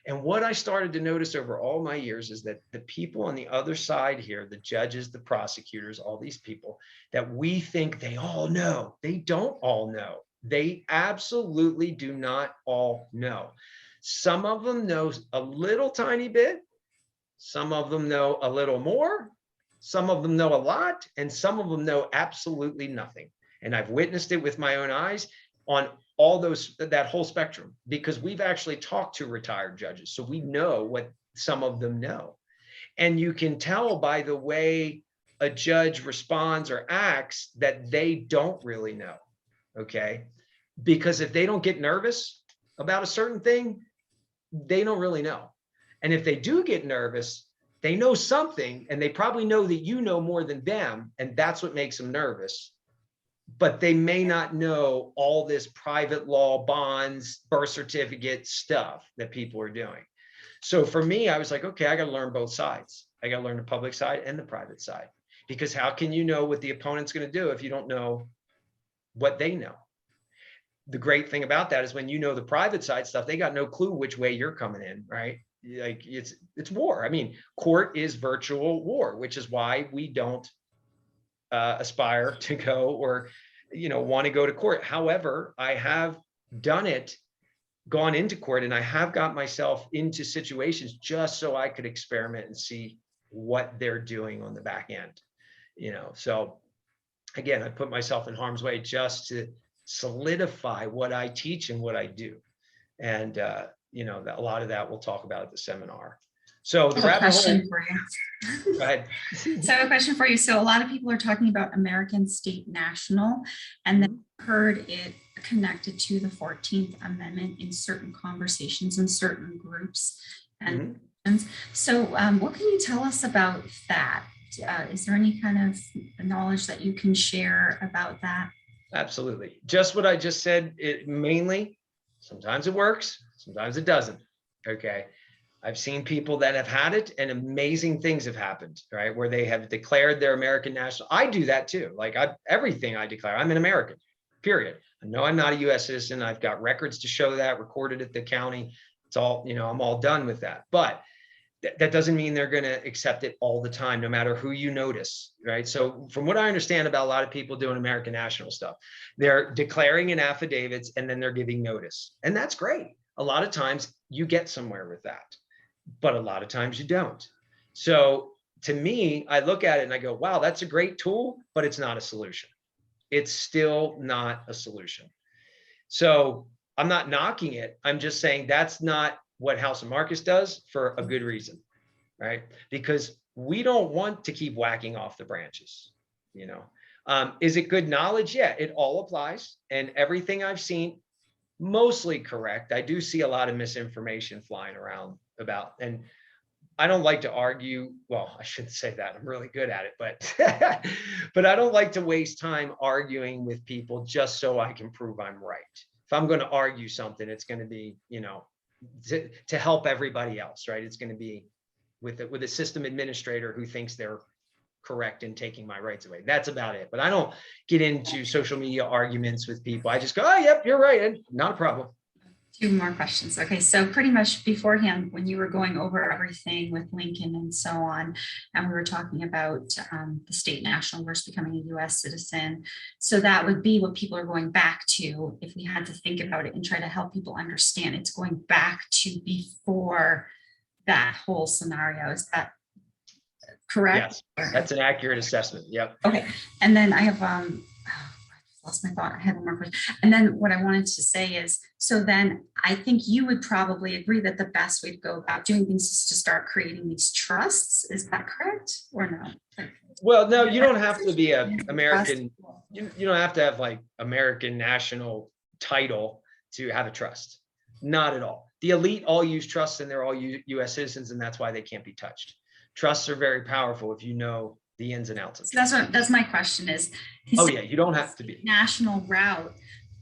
And what I started to notice over all my years is that the people on the other side here, the judges, the prosecutors, all these people that we think they all know, they don't all know. They absolutely do not all know. Some of them know a little tiny bit. Some of them know a little more. Some of them know a lot. And some of them know absolutely nothing. And I've witnessed it with my own eyes on all that whole spectrum, because we've actually talked to retired judges. So we know what some of them know. And you can tell by the way a judge responds or acts that they don't really know. Okay. Because if they don't get nervous about a certain thing, they don't really know. And if they do get nervous, they know something, and they probably know that you know more than them. And that's what makes them nervous. But they may not know all this private law, bonds, birth certificate stuff that people are doing. So for me, I was like, okay, I got to learn both sides. I got to learn the public side and the private side, because how can you know what the opponent's going to do if you don't know what they know? The great thing about that is when you know the private side stuff, they got no clue which way you're coming in, right? Like it's war. I mean, court is virtual war, which is why we don't aspire to go or, want to go to court. However, I have gone into court, and I have got myself into situations just so I could experiment and see what they're doing on the back end, So again, I put myself in harm's way just to solidify what I teach and what I do. And, a lot of that we'll talk about at the seminar. So the rabbit hole. Go ahead. So I have a question for you. So a lot of people are talking about American State National, and then heard it connected to the 14th Amendment in certain conversations in certain groups. And so what can you tell us about that? Is there any kind of knowledge that you can share about that? Absolutely. Just what I just said, it mainly, sometimes it works, sometimes it doesn't. Okay. I've seen people that have had it and amazing things have happened, right? Where they have declared their American national. I do that too. Like everything I declare, I'm an American, period. I know I'm not a US citizen. I've got records to show that, recorded at the county. It's all, I'm all done with that. But that doesn't mean they're going to accept it all the time, no matter who you notice, right? So from what I understand about a lot of people doing American national stuff, they're declaring in affidavits and then they're giving notice. And that's great. A lot of times you get somewhere with that, but a lot of times you don't. So to me, I look at it and I go, wow, that's a great tool, but it's not a solution. It's still not a solution. So I'm not knocking it. I'm just saying that's not what House of Markus does, for a good reason, right? Because we don't want to keep whacking off the branches, you know. Is it good knowledge? Yeah, it all applies. And everything I've seen, mostly correct. I do see a lot of misinformation flying around about, and I don't like to argue. Well, I shouldn't say that. I'm really good at it, but but I don't like to waste time arguing with people just so I can prove I'm right. If I'm going to argue something, it's going to be, you know, to help everybody else, right? It's going to be with a system administrator who thinks they're correct in taking my rights away. That's about it. But I don't get into social media arguments with people. I just go, oh, yep, you're right, and not a problem. Two more questions. Okay, so pretty much beforehand, when you were going over everything with Lincoln and so on, and we were talking about the state national versus becoming a U.S. citizen, so that would be what people are going back to if we had to think about it and try to help people understand. It's going back to before that whole scenario. Is that correct? Yes, that's an accurate assessment. Yep. Okay, and then I have I lost my thought. I had one more question. And then what I wanted to say is, so then I think you would probably agree that the best way to go about doing things is to start creating these trusts. Is that correct or no? Well, no, you don't have to be a American. You don't have to have like American national title to have a trust. Not at all. The elite all use trusts and they're all U.S. citizens, and that's why they can't be touched. Trusts are very powerful if you know the ins and outs of it. So that's my question is oh yeah, you don't have to be national route.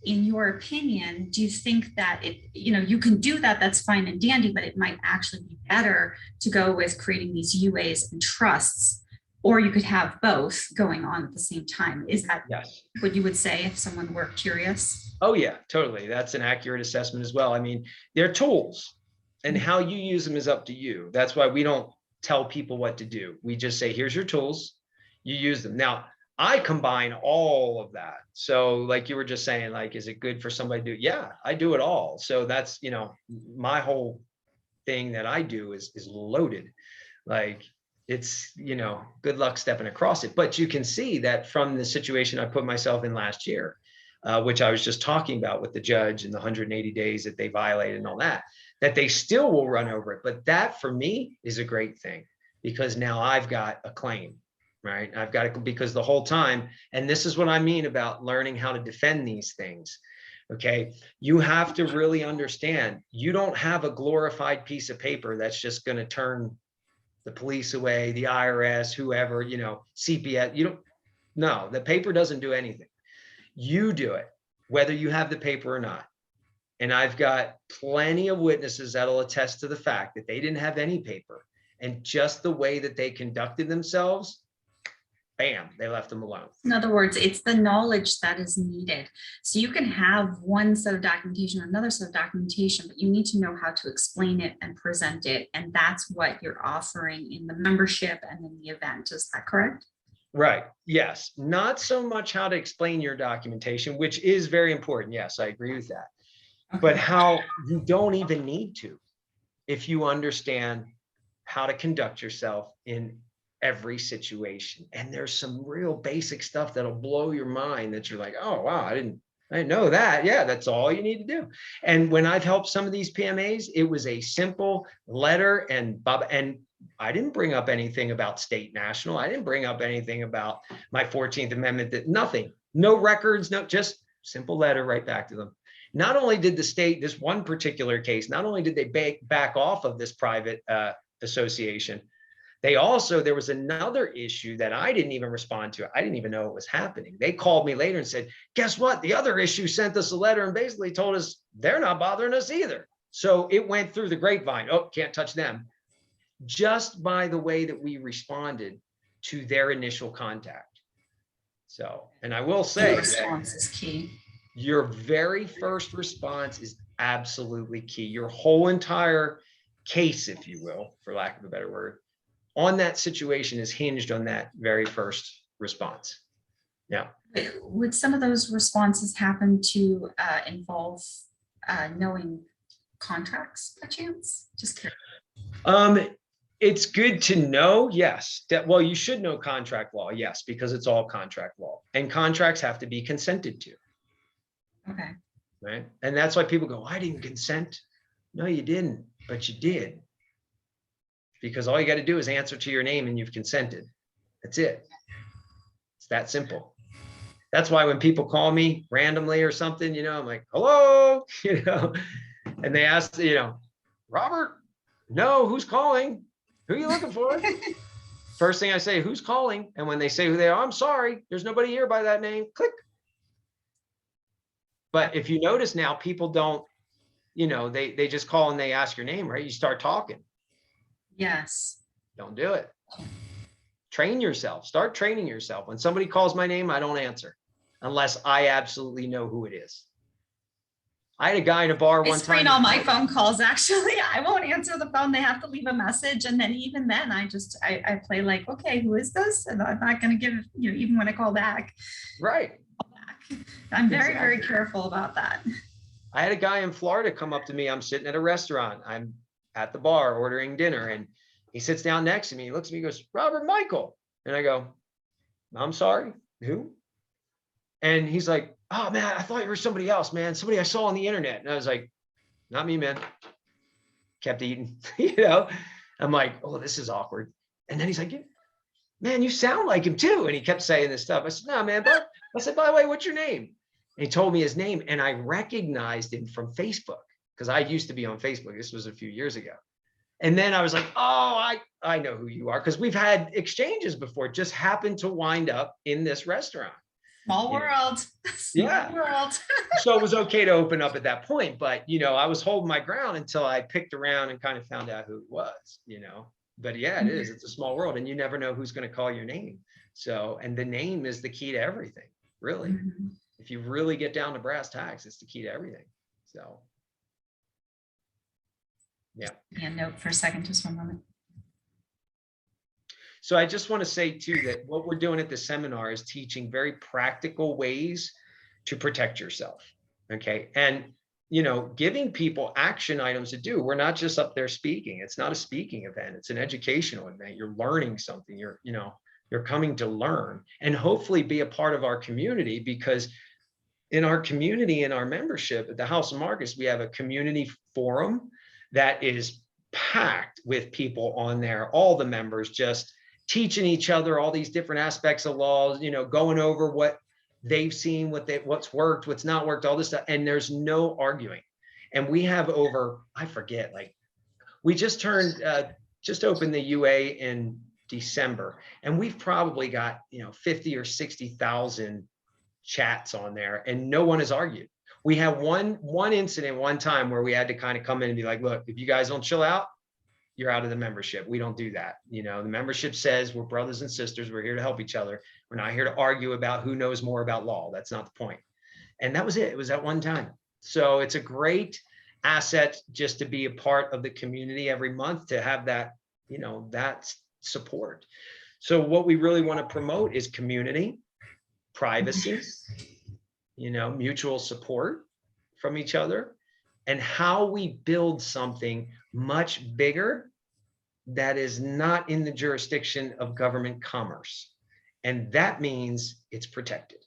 In your opinion, do you think that it, you know, you can do that, that's fine and dandy, but it might actually be better to go with creating these UAs and trusts, or you could have both going on at the same time? Is that yes what you would say if someone were curious? Oh yeah, totally. That's an accurate assessment as well. I mean, they're tools and how you use them is up to you. That's why we don't tell people what to do. We just say, here's your tools, you use them. Now, I combine all of that. So like you were just saying, like, is it good for somebody to do? Yeah, I do it all. So that's, you know, my whole thing that I do is loaded. Like it's, you know, good luck stepping across it. But you can see that from the situation I put myself in last year, which I was just talking about with the judge and the 180 days that they violated and all that, that they still will run over it. But that for me is a great thing because now I've got a claim, right? I've got it because the whole time, and this is what I mean about learning how to defend these things. Okay. You have to really understand you don't have a glorified piece of paper that's just going to turn the police away, the IRS, whoever, you know, CPS. You don't, no, the paper doesn't do anything. You do it, whether you have the paper or not. And I've got plenty of witnesses that'll attest to the fact that they didn't have any paper. And just the way that they conducted themselves, bam, they left them alone. In other words, it's the knowledge that is needed. So you can have one set of documentation or another set of documentation, but you need to know how to explain it and present it. And that's what you're offering in the membership and in the event. Is that correct? Right. Yes. Not so much how to explain your documentation, which is very important. Yes, I agree with that. Okay. But how you don't even need to if you understand how to conduct yourself in every situation. And there's some real basic stuff that'll blow your mind that you're like, oh, wow, I didn't know that. Yeah, that's all you need to do. And when I've helped some of these PMAs, it was a simple letter and I didn't bring up anything about state national. I didn't bring up anything about my 14th Amendment, that nothing, no records, no, just simple letter right back to them. Not only did the state, this one particular case, not only did they back off of this private association, they also, there was another issue that I didn't even respond to. I didn't even know it was happening. They called me later and said, guess what? The other issue sent us a letter and basically told us they're not bothering us either. So it went through the grapevine. Oh, can't touch them. Just by the way that we responded to their initial contact. So, and I will say, response is key. Your very first response is absolutely key. Your whole entire case, if you will, for lack of a better word, on that situation is hinged on that very first response. Yeah. Would some of those responses happen to involve knowing contracts by chance? Just curious. It's good to know, yes. Well, you should know contract law, yes, because it's all contract law, and contracts have to be consented to. Okay. Right. And that's why people go, I didn't consent. No, you didn't, but you did. Because all you got to do is answer to your name and you've consented. That's it. It's that simple. That's why when people call me randomly or something, you know, I'm like, hello, you know, and they ask, you know, Robert, no, who's calling? Who are you looking for? First thing I say, who's calling? And when they say who they are, I'm sorry, there's nobody here by that name. Click. But if you notice now, people don't, you know, they just call and they ask your name, right? You start talking. Yes. Don't do it. Train yourself. Start training yourself. When somebody calls my name, I don't answer unless I absolutely know who it is. I had a guy in a bar one time. I screen all my phone calls, actually. I won't answer the phone. They have to leave a message. And then even then, I play like, okay, who is this? And I'm not going to give, you know, even when I call back. Right. I'm very, very careful about that. I had a guy in Florida come up to me. I'm sitting at a restaurant. I'm at the bar ordering dinner, and he sits down next to me. He looks at me, he goes, Robert Michael. And I go, I'm sorry, who? And he's like, oh man, I thought you were somebody else, man. Somebody I saw on the internet. And I was like, not me, man. Kept eating, you know? I'm like, oh, this is awkward. And then he's like, man, you sound like him too. And he kept saying this stuff. I said, no, man, but I said, by the way, what's your name? And he told me his name, and I recognized him from Facebook because I used to be on Facebook. This was a few years ago. And then I was like, oh, I know who you are, because we've had exchanges before. It just happened to wind up in this restaurant. Small world. Yeah. Small world. So it was okay to open up at that point, but you know, I was holding my ground until I picked around and kind of found out who it was, you know. But yeah, it is. It's a small world, and you never know who's going to call your name. So, and the name is the key to everything, really. Mm-hmm. If you really get down to brass tacks, it's the key to everything. So, yeah. Yeah, note for a second, just one moment. So I just want to say too, that what we're doing at the seminar is teaching very practical ways to protect yourself. Okay. And, you know, giving people action items to do. We're not just up there speaking. It's not a speaking event. It's an educational event. You're learning something. You're coming to learn and hopefully be a part of our community, because in our community, in our membership at the House of Markus, we have a community forum that is packed with people on there, all the members just teaching each other all these different aspects of laws, you know, going over what they've seen, what's worked, what's not worked, all this stuff. And there's no arguing. And we have over, I forget, like we just opened the UA in December, and we've probably got, 50 or 60,000 chats on there, and no one has argued. We have one incident one time where we had to kind of come in and be like, look, if you guys don't chill out, you're out of the membership. We don't do that. The membership says we're brothers and sisters. We're here to help each other. We're not here to argue about who knows more about law. That's not the point. And that was it. It was that one time. So it's a great asset just to be a part of the community every month, to have that, that support. So what we really want to promote is community, privacy, mutual support from each other, and how we build something much bigger that is not in the jurisdiction of government commerce. And that means it's protected.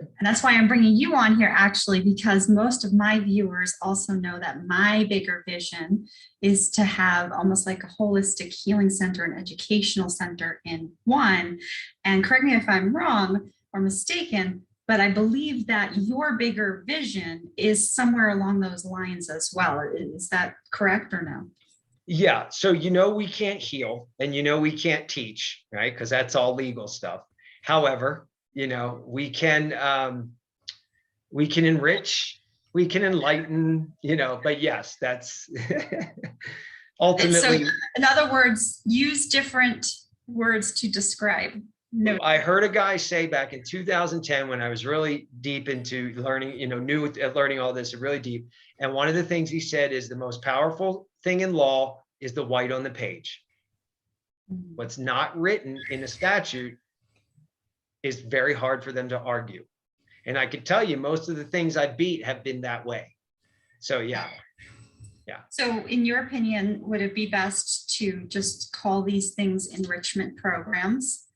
And that's why I'm bringing you on here, actually, because most of my viewers also know that my bigger vision is to have almost like a holistic healing center and educational center in one. And correct me if I'm wrong or mistaken, but I believe that your bigger vision is somewhere along those lines as well. Is that correct or no? Yeah. So, we can't heal and, we can't teach, right? Because that's all legal stuff. However, we can enrich, we can enlighten, but yes, that's ultimately. So in other words, use different words to describe. No. I heard a guy say back in 2010, when I was really deep into learning, new at learning all this, really deep. And one of the things he said is the most powerful thing in law is the white on the page. What's not written in the statute is very hard for them to argue. And I can tell you, most of the things I beat have been that way. So yeah. So in your opinion, would it be best to just call these things enrichment programs?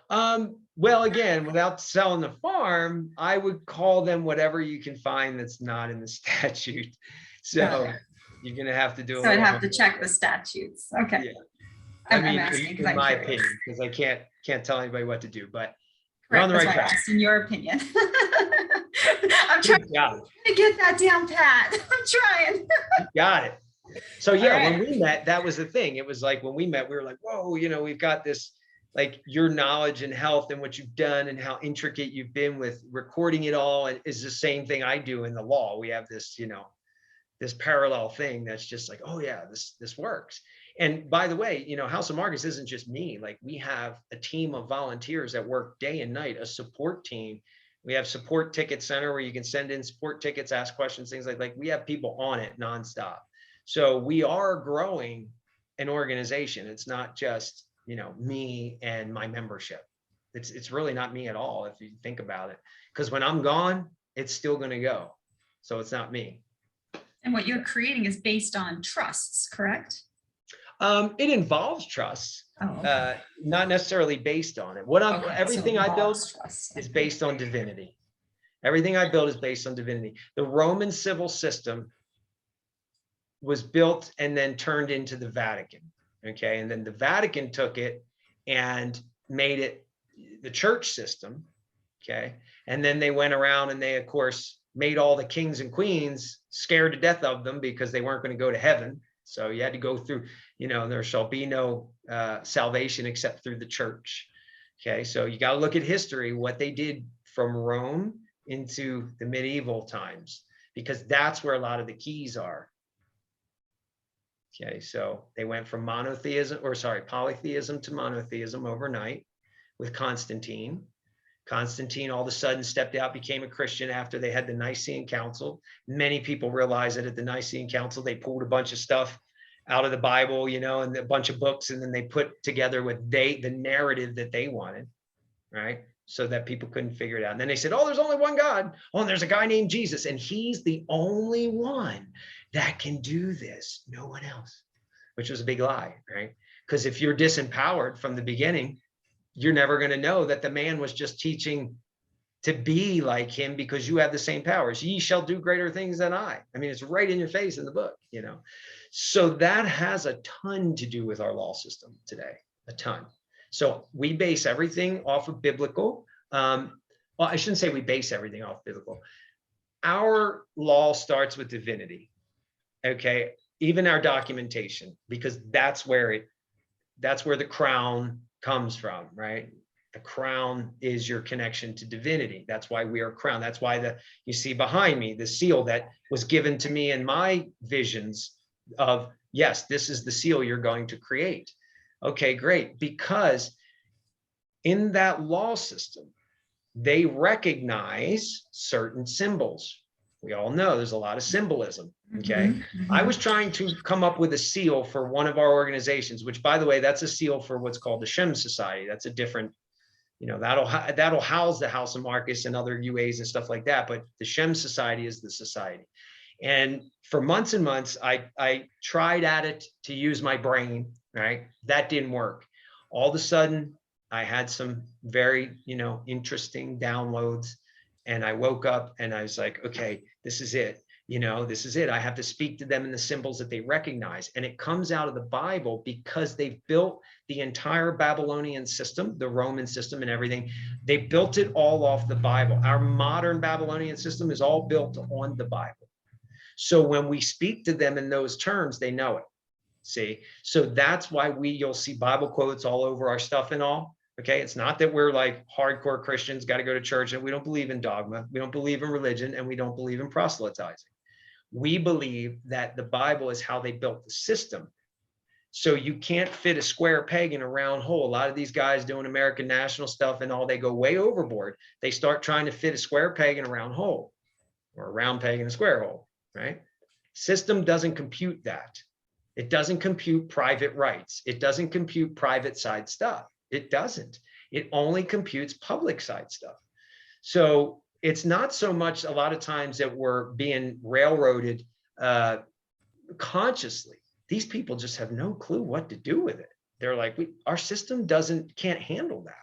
Well, again, without selling the farm, I would call them whatever you can find that's not in the statute. So you're going to have to do So I'd have to check the statutes. Okay. Yeah. I'm mean, asking because in I'm my curious. opinion, because I can't tell anybody what to do, but we're Correct, on the that's right why I track. asked, in your opinion. I'm trying to get that down pat. I'm trying. Got it. So yeah, All when right. we met, that was the thing. It was like when we met, we were like, whoa, you know, we've got this, like your knowledge and health and what you've done and how intricate you've been with recording it all, and is the same thing I do in the law. We have this, you know, this parallel thing that's just like, oh yeah, this works. And by the way, you know, House of Markus isn't just me. Like, we have a team of volunteers that work day and night, a support team. We have support ticket center where you can send in support tickets, ask questions, things like we have people on it nonstop. So we are growing an organization. It's not just, you know, me and my membership. It's really not me at all, if you think about it, because when I'm gone, it's still going to go. So it's not me. And what you're creating is based on trusts, correct? It involves trust, Oh, okay. not necessarily based on it. Everything I build is based on divinity. Everything I build is based on divinity. The Roman civil system was built and then turned into the Vatican. Okay. And then the Vatican took it and made it the church system. Okay. And then they went around and they, of course, made all the kings and queens scared to death of them because they weren't going to go to heaven. So you had to go through, you know, there shall be no salvation except through the church. Okay. So you got to look at history, what they did from Rome into the medieval times, because that's where a lot of the keys are. Okay, so they went from polytheism to monotheism overnight with Constantine. Constantine all of a sudden stepped out, became a Christian after they had the Nicene Council. Many people realize that at the Nicene Council, they pulled a bunch of stuff out of the Bible, you know, and a bunch of books, and then they put together the narrative that they wanted, right? So that people couldn't figure it out. And then they said, oh, there's only one God. Oh, and there's a guy named Jesus, and he's the only one that can do this. No one else, which was a big lie, right? Because if you're disempowered from the beginning, you're never going to know that the man was just teaching to be like him because you have the same powers. Ye shall do greater things than I. I mean, it's right in your face in the book, you know? So that has a ton to do with our law system today, a ton. So we base everything off of biblical. Well, I shouldn't say we base everything off biblical. Our law starts with divinity, okay? Even our documentation, because that's where the crown comes from, right? The crown is your connection to divinity. That's why we are crowned. That's why you see behind me, the seal that was given to me in my visions of, yes, this is the seal you're going to create. Okay, great. Because in that law system, they recognize certain symbols. We all know there's a lot of symbolism. Okay. Mm-hmm. I was trying to come up with a seal for one of our organizations, which, by the way, that's a seal for what's called the Shem Society. That's a different, you know, that'll house the House of Markus and other UAs and stuff like that. But the Shem Society is the society. And for months and months, I tried at it to use my brain, right? That didn't work. All of a sudden, I had some very, you know, interesting downloads, and I woke up and I was like, okay, this is it. You know, this is it. I have to speak to them in the symbols that they recognize. And it comes out of the Bible because they've built the entire Babylonian system, the Roman system and everything. They built it all off the Bible. Our modern Babylonian system is all built on the Bible. So when we speak to them in those terms, they know it. See, so that's why you'll see Bible quotes all over our stuff and all. Okay, it's not that we're like hardcore Christians, got to go to church, and we don't believe in dogma, we don't believe in religion, and we don't believe in proselytizing. We believe that the Bible is how they built the system. So you can't fit a square peg in a round hole. A lot of these guys doing American national stuff and all, they go way overboard. They start trying to fit a square peg in a round hole, or a round peg in a square hole, right? System doesn't compute that. It doesn't compute private rights. It doesn't compute private side stuff. It doesn't. It only computes public side stuff. So it's not so much a lot of times that we're being railroaded consciously. These people just have no clue what to do with it. They're like, our system can't handle that.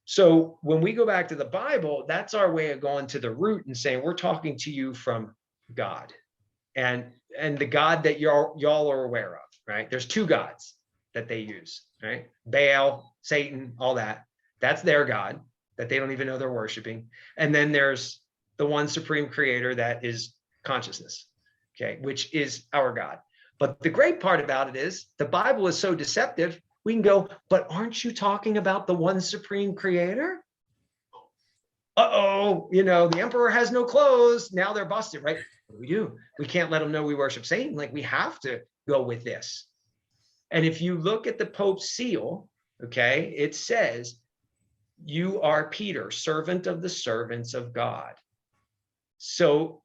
So when we go back to the Bible, that's our way of going to the root and saying, we're talking to you from God, and the God that y'all are aware of, right? There's two gods that they use, right? Baal, Satan, all that. That's their God that they don't even know they're worshiping. And then there's the one supreme creator that is consciousness, okay, which is our God. But the great part about it is the Bible is so deceptive. We can go, but aren't you talking about the one supreme creator? Uh-oh, the emperor has no clothes. Now they're busted, right? What do we do? We can't let them know we worship Satan. Like, we have to go with this. And if you look at the Pope's seal, okay, it says, you are Peter, servant of the servants of God. So,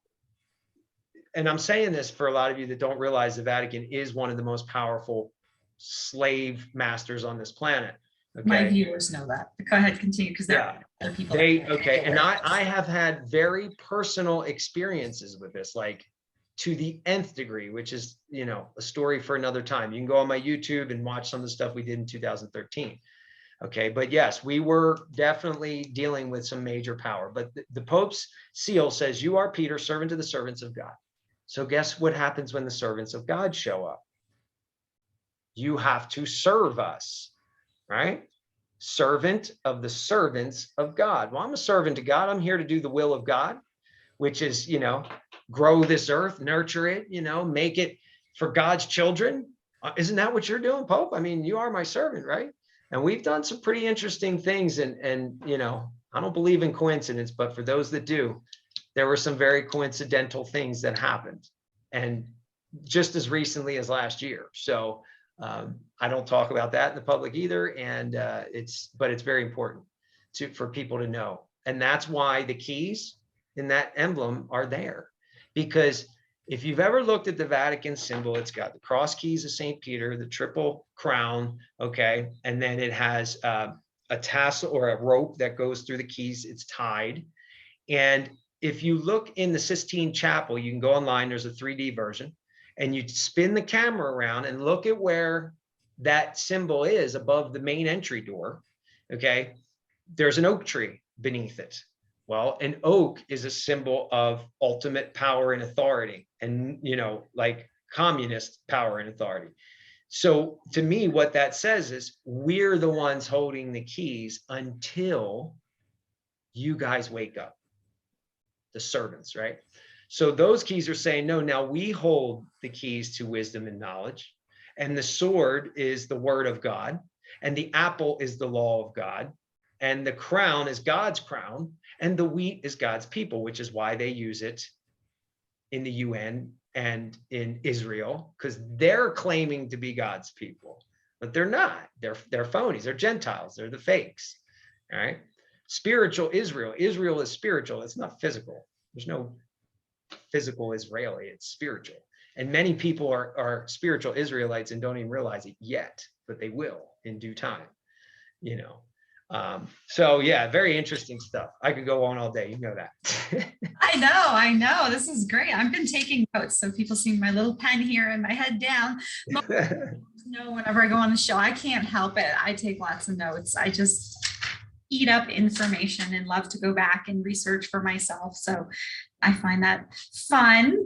and I'm saying this for a lot of you that don't realize the Vatican is one of the most powerful slave masters on this planet. Okay. My viewers know that. Go ahead, continue, because there are other people. And I have had very personal experiences with this, like to the nth degree, which is, a story for another time. You can go on my YouTube and watch some of the stuff we did in 2013. Okay, but yes, we were definitely dealing with some major power. But the Pope's seal says, you are Peter, servant of the servants of God. So guess what happens when the servants of God show up? You have to serve us, right? Servant of the servants of God. Well, I'm a servant to God. I'm here to do the will of God, which is, grow this earth, nurture it, make it for God's children. Isn't that what you're doing, Pope? I mean, you are my servant, right? And we've done some pretty interesting things. And I don't believe in coincidence, but for those that do, there were some very coincidental things that happened. And just as recently as last year. So I don't talk about that in the public either. And but it's very important for people to know. And that's why the keys in that emblem are there. Because if you've ever looked at the Vatican symbol, it's got the cross keys of St. Peter, the triple crown, okay? And then it has a tassel or a rope that goes through the keys. It's tied. And if you look in the Sistine Chapel, you can go online, there's a 3D version, and you spin the camera around and look at where that symbol is above the main entry door, okay? There's an oak tree beneath it. Well, an oak is a symbol of ultimate power and authority, and, like communist power and authority. So to me, what that says is we're the ones holding the keys until you guys wake up. The servants, right? So those keys are saying, no, now we hold the keys to wisdom and knowledge. And the sword is the word of God. And the apple is the law of God. And the crown is God's crown. And the wheat is God's people, which is why they use it in the UN and in Israel, because they're claiming to be God's people, but they're not. They're phonies. They're Gentiles. They're the fakes. All right. Spiritual Israel. Israel is spiritual. It's not physical. There's no physical Israeli. It's spiritual. And many people are spiritual Israelites and don't even realize it yet, but they will in due time, So yeah, very interesting stuff. I could go on all day. You know that. I know. This is great. I've been taking notes. So people see my little pen here and my head down. Whenever I go on the show, I can't help it. I take lots of notes. I just eat up information and love to go back and research for myself. So I find that fun.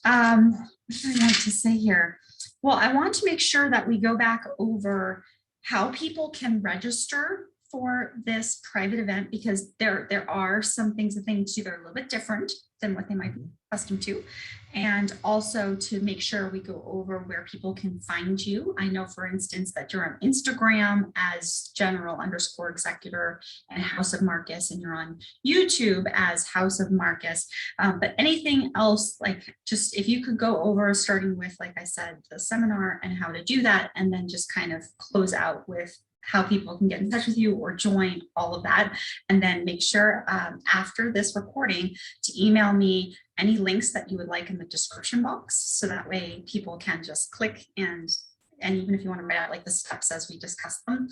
What do I want to say here? Well, I want to make sure that we go back over how people can register for this private event, because there are some things that they need to do that are a little bit different than what they might be accustomed to. And also to make sure we go over where people can find you. I know, for instance, that you're on Instagram as general_executor and House of Markus, and you're on YouTube as House of Markus. But anything else, like just if you could go over, starting with, like I said, the seminar and how to do that, and then just kind of close out with how people can get in touch with you or join, all of that. And then make sure after this recording to email me any links that you would like in the description box. So that way people can just click and even if you want to write out like the steps as we discussed them.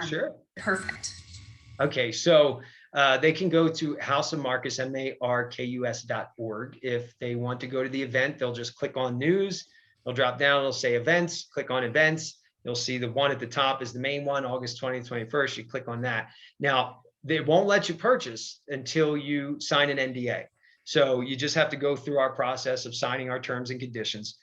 Sure. Perfect. Okay, so they can go to houseofmarkus, markus.org. If they want to go to the event, they'll just click on news. They'll drop down, it'll say events, click on events. You'll see the one at the top is the main one, August 20th, 21st. You click on that. Now, they won't let you purchase until you sign an NDA. So you just have to go through our process of signing our terms and conditions,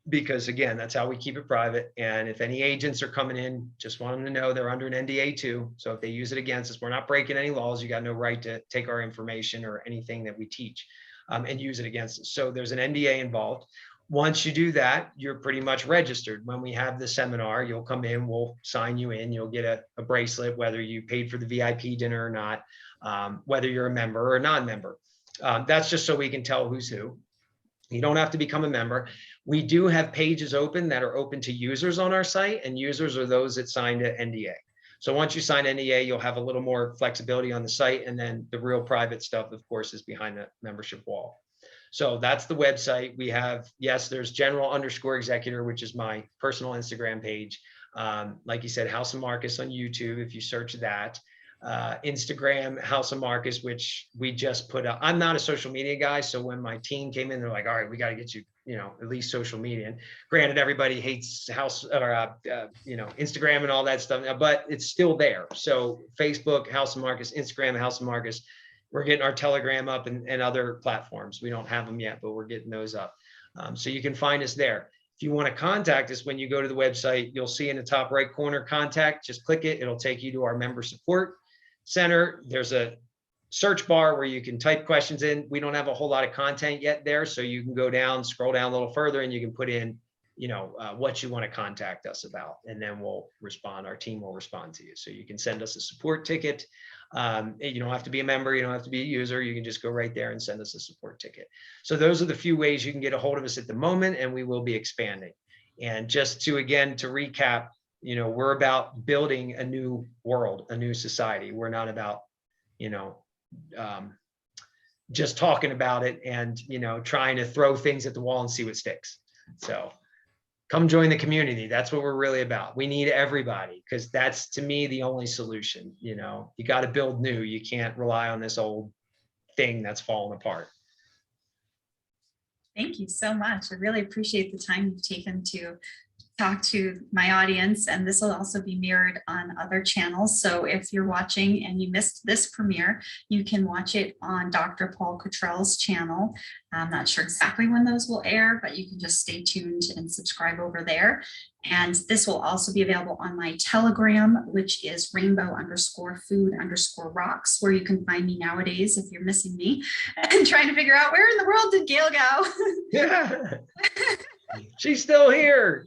because again, that's how we keep it private. And if any agents are coming in, just want them to know they're under an NDA too. So if they use it against us, we're not breaking any laws. You got no right to take our information or anything that we teach and use it against us. So there's an NDA involved. Once you do that, you're pretty much registered. When we have the seminar, you'll come in, we'll sign you in, you'll get a bracelet, whether you paid for the VIP dinner or not, whether you're a member or a non-member. That's just so we can tell who's who. You don't have to become a member. We do have pages open that are open to users on our site, and users are those that signed an NDA. So once you sign NDA, you'll have a little more flexibility on the site, and then the real private stuff, of course, is behind the membership wall. So that's the website. We have, yes, there's general_executor, which is my personal Instagram page. Like you said, House of Markus on YouTube, if you search that. Instagram, House of Markus, which we just put up. I'm not a social media guy, so when my team came in, they're like, all right, we got to get you, at least social media. And granted, everybody hates Instagram and all that stuff, but it's still there. So Facebook, House of Markus, Instagram, House of Markus. We're getting our Telegram up and other platforms. We don't have them yet, but we're getting those up. So you can find us there. If you want to contact us, when you go to the website, you'll see in the top right corner, contact, just click it. It'll take you to our member support center. There's a search bar where you can type questions in. We don't have a whole lot of content yet there. So you can go down, scroll down a little further, and you can put in, what you want to contact us about. And then we'll respond. Our team will respond to you. So you can send us a support ticket. You don't have to be a member. You don't have to be a user. You can just go right there and send us a support ticket. So those are the few ways you can get a hold of us at the moment, and we will be expanding. And just to recap, we're about building a new world, a new society. We're not about, just talking about it and, trying to throw things at the wall and see what sticks. So come join the community. That's what we're really about. We need everybody, because that's, to me, the only solution. You got to build new. You can't rely on this old thing that's falling apart. Thank you so much. I really appreciate the time you've taken to talk to my audience, and this will also be mirrored on other channels. So if you're watching and you missed this premiere, you can watch it on Dr. Paul Cottrell's channel. I'm not sure exactly when those will air, but you can just stay tuned and subscribe over there. And this will also be available on my Telegram, which is rainbow_food_rocks, where you can find me nowadays if you're missing me and trying to figure out where in the world did Gail go. Yeah. She's still here.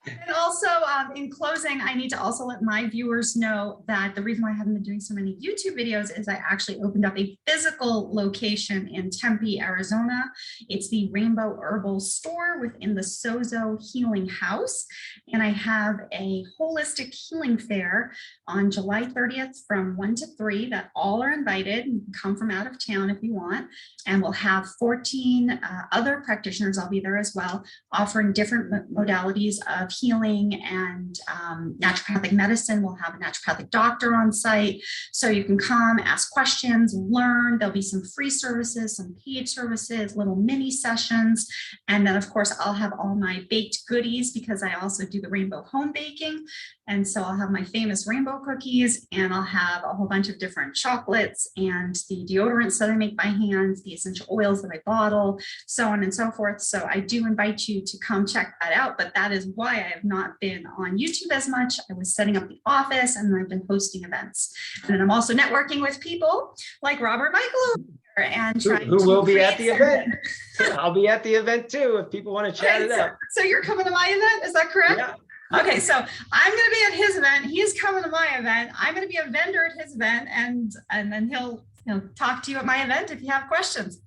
And also, in closing, I need to also let my viewers know that the reason why I haven't been doing so many YouTube videos is I actually opened up a physical location in Tempe, Arizona. It's the Rainbow Herbals store within the Sozo Healing House. And I have a holistic healing fair on July 30th from 1 to 3 that all are invited. You can come from out of town if you want. And we'll have 14 other practitioners, I'll be there as well, offering different modalities of healing and naturopathic medicine. We'll have a naturopathic doctor on site. So you can come, ask questions, learn. There'll be some free services, some paid services, little mini sessions. And then of course, I'll have all my baked goodies because I also do the rainbow home baking. And so I'll have my famous rainbow cookies, and I'll have a whole bunch of different chocolates and the deodorants that I make by hand, the essential oils that I bottle, so on and so forth. So I do invite you to come check that out, but that is why I have not been on YouTube as much. I was setting up the office, and I've been hosting events. And then I'm also networking with people like Robert Michael and trying who to will be at the something. event. I'll be at the event too if people want to chat it up. So you're coming to my event, is that correct? Yeah. Okay, so I'm going to be at his event. He's coming to my event. I'm going to be a vendor at his event, and then he'll talk to you at my event if you have questions.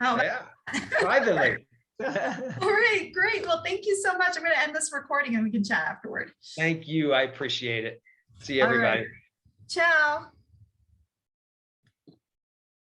How about Privately. All right, great. Well, thank you so much. I'm going to end this recording and we can chat afterward. Thank you. I appreciate it. See you, everybody. Ciao.